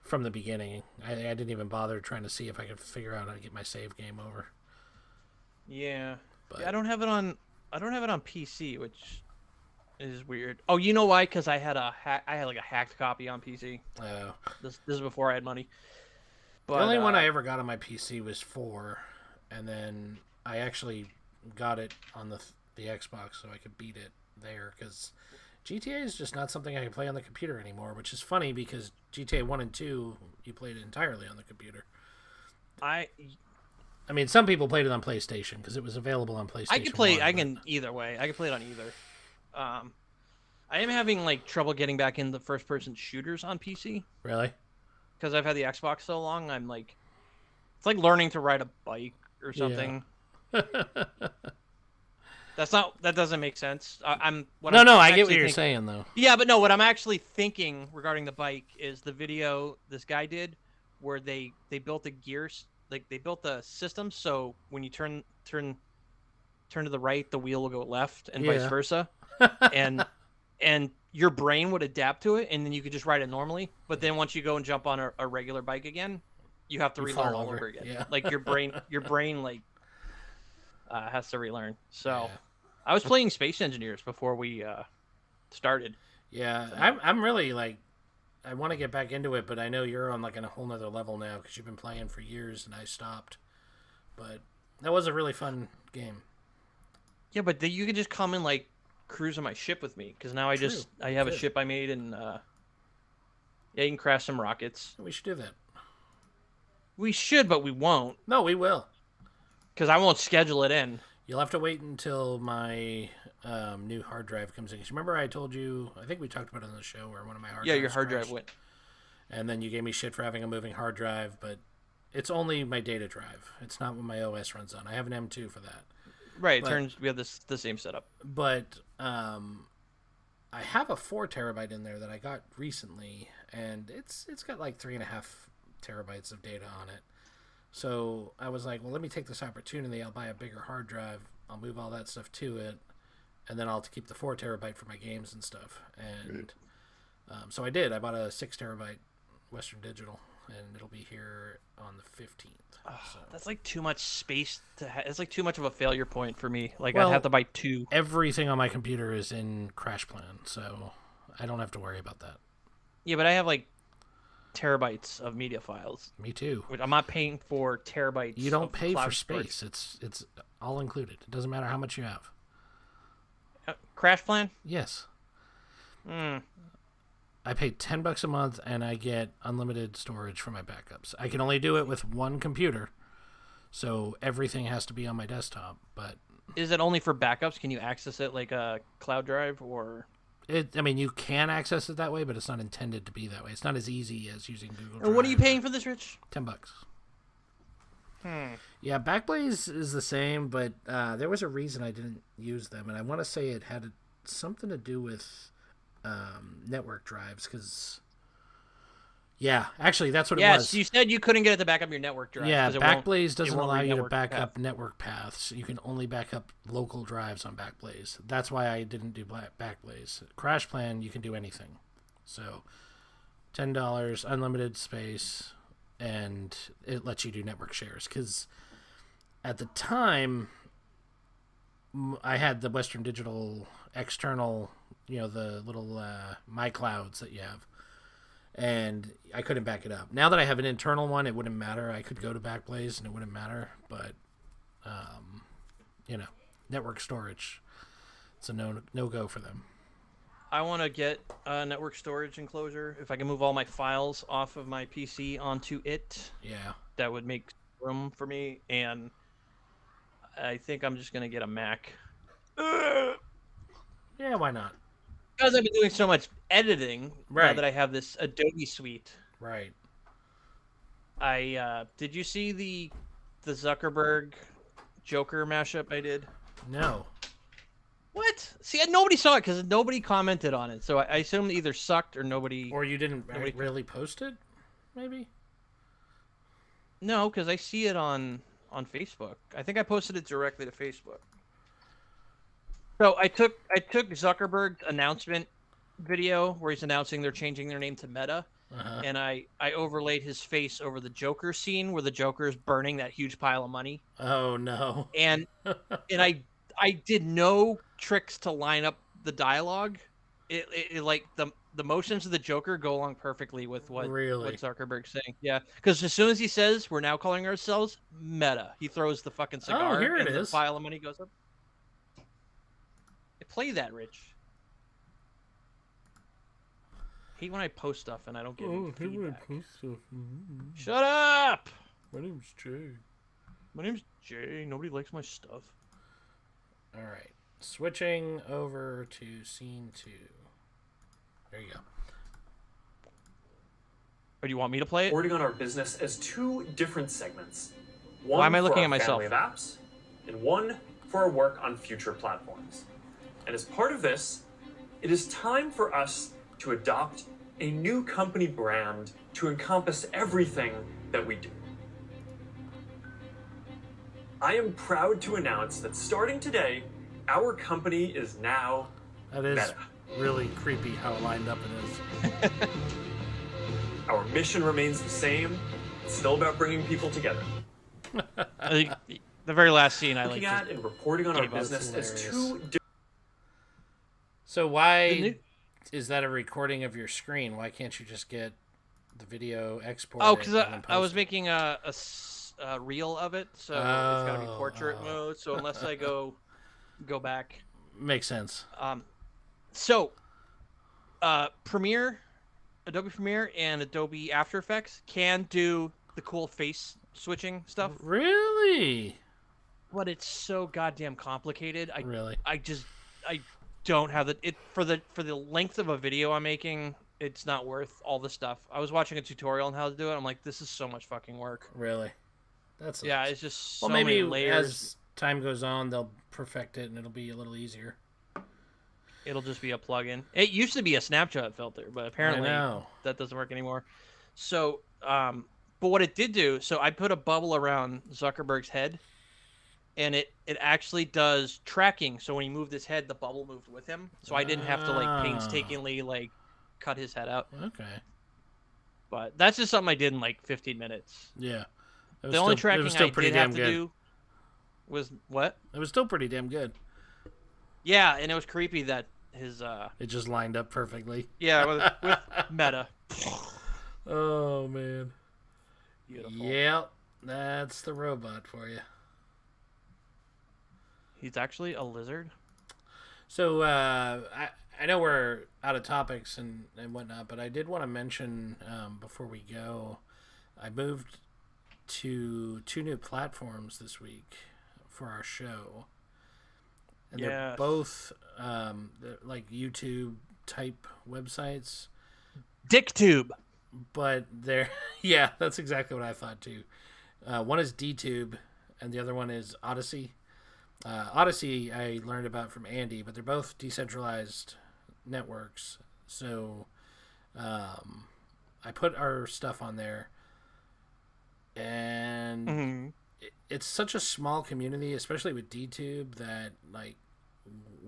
from the beginning. I didn't even bother trying to see if I could figure out how to get my save game over. Yeah. But I don't have it on PC, which is weird. Oh, you know why? Because I had like a hacked copy on PC. Oh. This is before I had money. But, the only one I ever got on my PC was 4, and then I actually got it on the Xbox so I could beat it there, because GTA is just not something I can play on the computer anymore, which is funny because GTA 1 and 2, you played it entirely on the computer. I mean, some people played it on PlayStation because it was available on PlayStation. I can either way. I can play it on either. I am having like trouble getting back in the first-person shooters on PC. Really? Because I've had the Xbox so long, I'm like, it's like learning to ride a bike or something. Yeah. That doesn't make sense. I get what you're saying though. Yeah, but no, what I'm actually thinking regarding the bike is the video this guy did, where they built the gears, like they built the system so when you turn to the right, the wheel will go left, and vice versa, and your brain would adapt to it, and then you could just ride it normally. But then once you go and jump on a regular bike again, you have to relearn all over again. Yeah. Like your brain like has to relearn. So I was playing Space Engineers before we started. Yeah, I'm really like, I want to get back into it, but I know you're on like a whole nother level now because you've been playing for years and I stopped. But that was a really fun game. Yeah, but you could just come and like cruise on my ship with me, because now I have a ship I made, and you can crash some rockets. We should do that. We should, but we won't. No, we will. Because I won't schedule it in. You'll have to wait until my new hard drive comes in. Because remember I told you, I think we talked about it on the show, where one of my hard drives your hard crashed. drive went. And then you gave me shit for having a moving hard drive, but it's only my data drive. It's not what my OS runs on. I have an M2 for that. Right, we have the same setup. But I have a 4 terabyte in there that I got recently, and it's got like 3.5 terabytes of data on it. So I was like, well, let me take this opportunity. I'll buy a bigger hard drive. I'll move all that stuff to it, and then I'll keep the 4 terabyte for my games and stuff. And so I did. I bought a 6 terabyte Western Digital, and it'll be here on the 15th. So. That's like too much space to have. It's like too much of a failure point for me. Like, I'd have to buy 2. Everything on my computer is in CrashPlan, so I don't have to worry about that. Yeah, but I have like terabytes of media files. Me too. I'm not paying for terabytes. You don't pay for space. It's all included. It doesn't matter how much you have. CrashPlan? Yes. I pay $10 a month, and I get unlimited storage for my backups. I can only do it with one computer, so everything has to be on my desktop. But is it only for backups? Can you access it like a cloud drive, or? I mean, you can access it that way, but it's not intended to be that way. It's not as easy as using Google Drive. And what are you paying for this, Rich? $10. Yeah, Backblaze is the same, but there was a reason I didn't use them, and I want to say it had something to do with network drives, because actually that's what it was. Yes, you said you couldn't get it to back up your network drive. Yeah, Backblaze doesn't allow you to back up network paths. You can only back up local drives on Backblaze. That's why I didn't do Backblaze. CrashPlan, you can do anything. So $10, unlimited space, and it lets you do network shares. Because at the time, I had the Western Digital external, the little MyClouds that you have, and I couldn't back it up. Now that I have an internal one, it wouldn't matter. I could go to Backblaze and it wouldn't matter, but network storage, it's a no-go for them. I want to get a network storage enclosure. If I can move all my files off of my PC onto it, that would make room for me. And I think I'm just gonna get a Mac. Yeah, why not? Because I've been doing so much editing now that I have this Adobe suite. Right. Did you see the Zuckerberg Joker mashup I did? No. What? See, nobody saw it because nobody commented on it. So I assume it either sucked or nobody. Or you didn't really post it, maybe? No, because I see it on Facebook. I think I posted it directly to Facebook. So I took Zuckerberg's announcement video where he's announcing they're changing their name to Meta, and I overlaid his face over the Joker scene where the Joker is burning that huge pile of money. Oh no! And I did no tricks to line up the dialogue. It like the motions of the Joker go along perfectly with what Zuckerberg's saying. Yeah, because as soon as he says we're now calling ourselves Meta, he throws the fucking cigar. Oh, here it and is. The pile of money goes up. Play that, Rich. Hate when I post stuff and I don't get any feedback. Shut up! My name's Jay. My name's Jay. Nobody likes my stuff. All right, switching over to scene 2. There you go. Or do you want me to play it? Reporting on our business as 2 different segments. One Why am I looking at myself? Family of apps, and one for our work on future platforms. And as part of this, it is time for us to adopt a new company brand to encompass everything that we do. I am proud to announce that starting today, our company is now Meta. Really creepy how lined up it is. Our mission remains the same. It's still about bringing people together. The very last scene I like. Looking at and reporting on our business as 2 different. So why is that a recording of your screen? Why can't you just get the video exported? Oh, because I was making a reel of it, so it's got to be portrait mode. So unless I go back, makes sense. So Premiere, Adobe Premiere, and Adobe After Effects can do the cool face switching stuff. Really? But it's so goddamn complicated. I don't have it for the length of a video I'm making. It's not worth all the stuff. I was watching a tutorial on how to do it. I'm like, this is so much fucking work. Really? It's just so maybe many layers. As time goes on, they'll perfect it and it'll be a little easier. It'll just be a plugin. It used to be a Snapchat filter, but apparently that doesn't work anymore. So, but what it did do, so I put a bubble around Zuckerberg's head, and it actually does tracking. So when he moved his head, the bubble moved with him. So I didn't have to painstakingly cut his head out. Okay. But that's just something I did in 15 minutes. Yeah. The only tracking I did have to do was what? It was still pretty damn good. Yeah, and it was creepy that his it just lined up perfectly. Yeah, with Meta. Oh man. Beautiful. Yep, that's the robot for you. He's actually a lizard. So I know we're out of topics and whatnot, but I did want to mention before we go, I moved to 2 new platforms this week for our show. And they're both like YouTube type websites. DickTube. But they're yeah, that's exactly what I thought too. One is DTube and the other one is Odyssey. Odyssey I learned about from Andy, but they're both decentralized networks. So I put our stuff on there, and it's such a small community, especially with DTube, that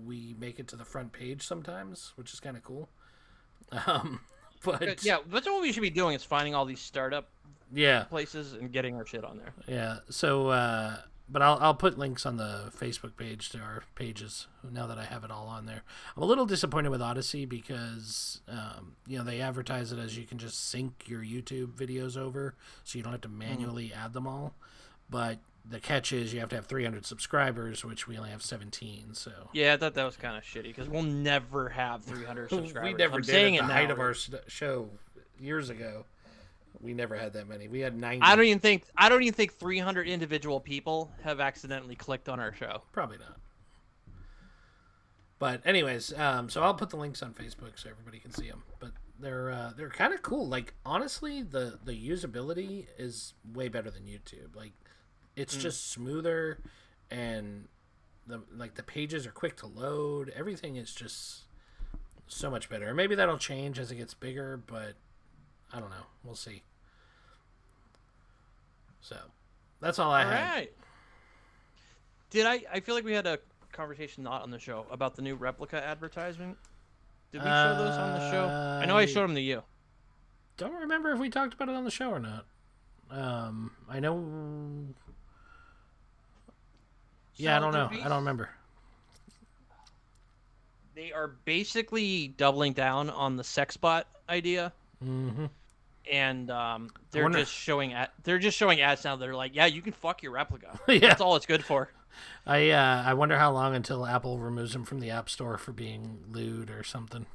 we make it to the front page sometimes, which is kind of cool. But yeah, that's what we should be doing, is finding all these startup places and getting our shit on there. Yeah. So but I'll put links on the Facebook page to our pages now that I have it all on there. I'm a little disappointed with Odyssey because they advertise it as you can just sync your YouTube videos over, so you don't have to manually add them all. but the catch is you have to have 300 subscribers, which we only have 17. So yeah, I thought that was kind of shitty because we'll never have 300 subscribers. we never I'm did saying at the it height now. of our show years ago. We never had that many. We had 90. I don't even think 300 individual people have accidentally clicked on our show. Probably not. But anyways, so I'll put the links on Facebook so everybody can see them. But they're kind of cool. Like honestly, the usability is way better than YouTube. Like it's just smoother, and the pages are quick to load. Everything is just so much better. Maybe that'll change as it gets bigger, but I don't know. We'll see. So that's all I had. Right. Did I feel like we had a conversation not on the show about the new replica advertisement? Did we show those on the show? I know I showed them to you. Don't remember if we talked about it on the show or not. I know. Yeah, I don't know. I don't remember. They are basically doubling down on the sex bot idea. Mm-hmm. And they're just showing ads now. They're like, yeah, you can fuck your replica. Yeah. That's all it's good for. I wonder how long until Apple removes them from the App Store for being lewd or something.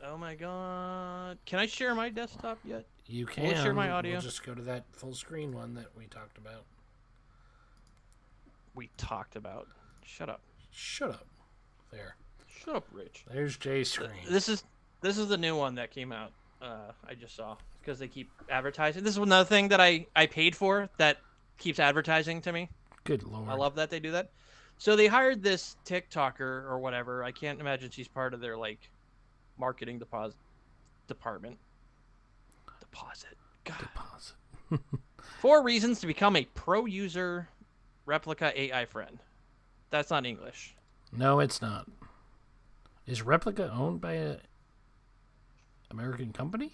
Oh my god! Can I share my desktop yet? You can. Will it share my audio? We'll just go to that full screen one that we talked about. We talked about. Shut up. Shut up. There. Shut up, Rich. There's Jay's screen. This is the new one that came out. I just saw because they keep advertising. This is another thing that I paid for that keeps advertising to me. Good lord. I love that they do that. So they hired this TikToker or whatever. I can't imagine she's part of their like marketing department. Deposit. God. Deposit. 4 reasons to become a pro user replica AI friend. That's not English. No, it's not. Is Replica owned by a American company?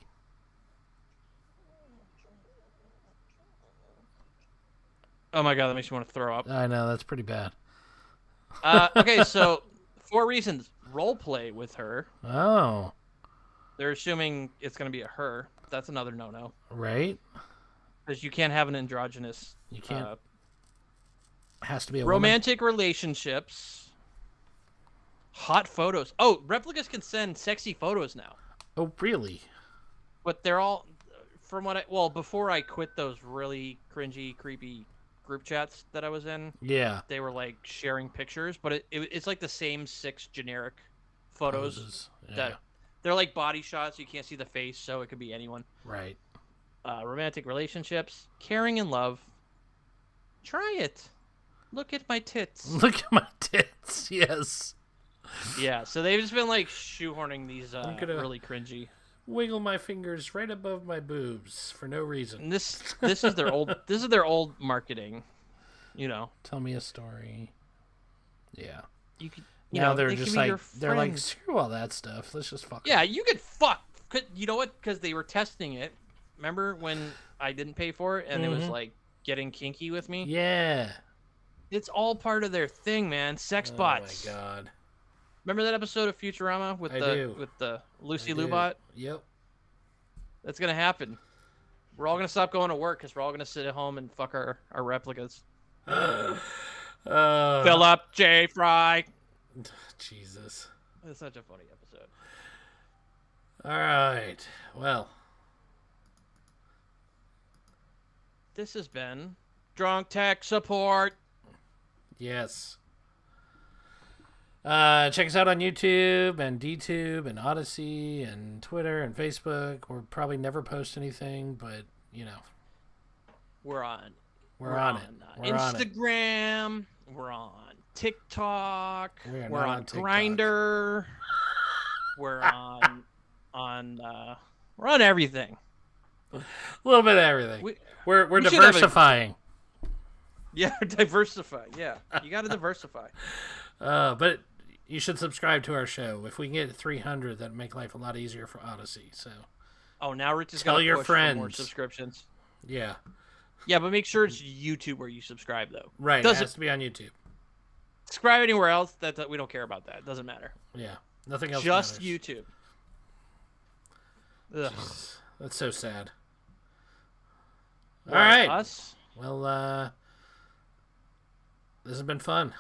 Oh my god, that makes me want to throw up. I know, that's pretty bad. Okay, so 4 reasons. Role play with her. Oh. They're assuming it's going to be a her. That's another no-no. Right? Because you can't have an androgynous. You can't. Has to be a romantic relationships. Hot photos. Oh, replicas can send sexy photos now. Oh, really? But they're all, from what before I quit those really cringy, creepy group chats that I was in. Yeah. They were like sharing pictures, but it's like the same 6 generic photos. Yeah. That they're like body shots. You can't see the face, so it could be anyone. Right. Romantic relationships, caring and love. Try it. Look at my tits. Look at my tits. Yes. Yeah, so they've just been like shoehorning these really cringy. Wiggle my fingers right above my boobs for no reason. And this is their old marketing, you know. Tell me a story. Yeah. You could. Now they're just like screw all that stuff. Let's just fuck. Yeah, you could fuck. You know what? Because they were testing it. Remember when I didn't pay for it and it was like getting kinky with me? Yeah. It's all part of their thing, man. Sex bots. Oh my god. Remember that episode of Futurama with the Lucy Lubot? Yep. That's gonna happen. We're all gonna stop going to work because we're all gonna sit at home and fuck our replicas. Philip J. Fry. Jesus. It's such a funny episode. All right. Well. This has been Drunk Tech Support. Yes. Check us out on YouTube and DTube and Odyssey and Twitter and Facebook. We'll probably never post anything, but you know, we're on. We're on it. We're Instagram. On it. We're on TikTok. We're on Grindr. We're we're on everything. A little bit of everything. We're diversifying. Yeah, diversify. Yeah, you got to diversify. But you should subscribe to our show. If we can get 300, that'd make life a lot easier for Odyssey. So. Oh, now Rich is tell your friends for more subscriptions. Yeah. Yeah, but make sure it's YouTube where you subscribe, though. Right. It has to be on YouTube. Subscribe anywhere else. That we don't care about that. It doesn't matter. Yeah. Nothing else. Just matters. YouTube. Ugh. That's so sad. All right. Us? Well, this has been fun.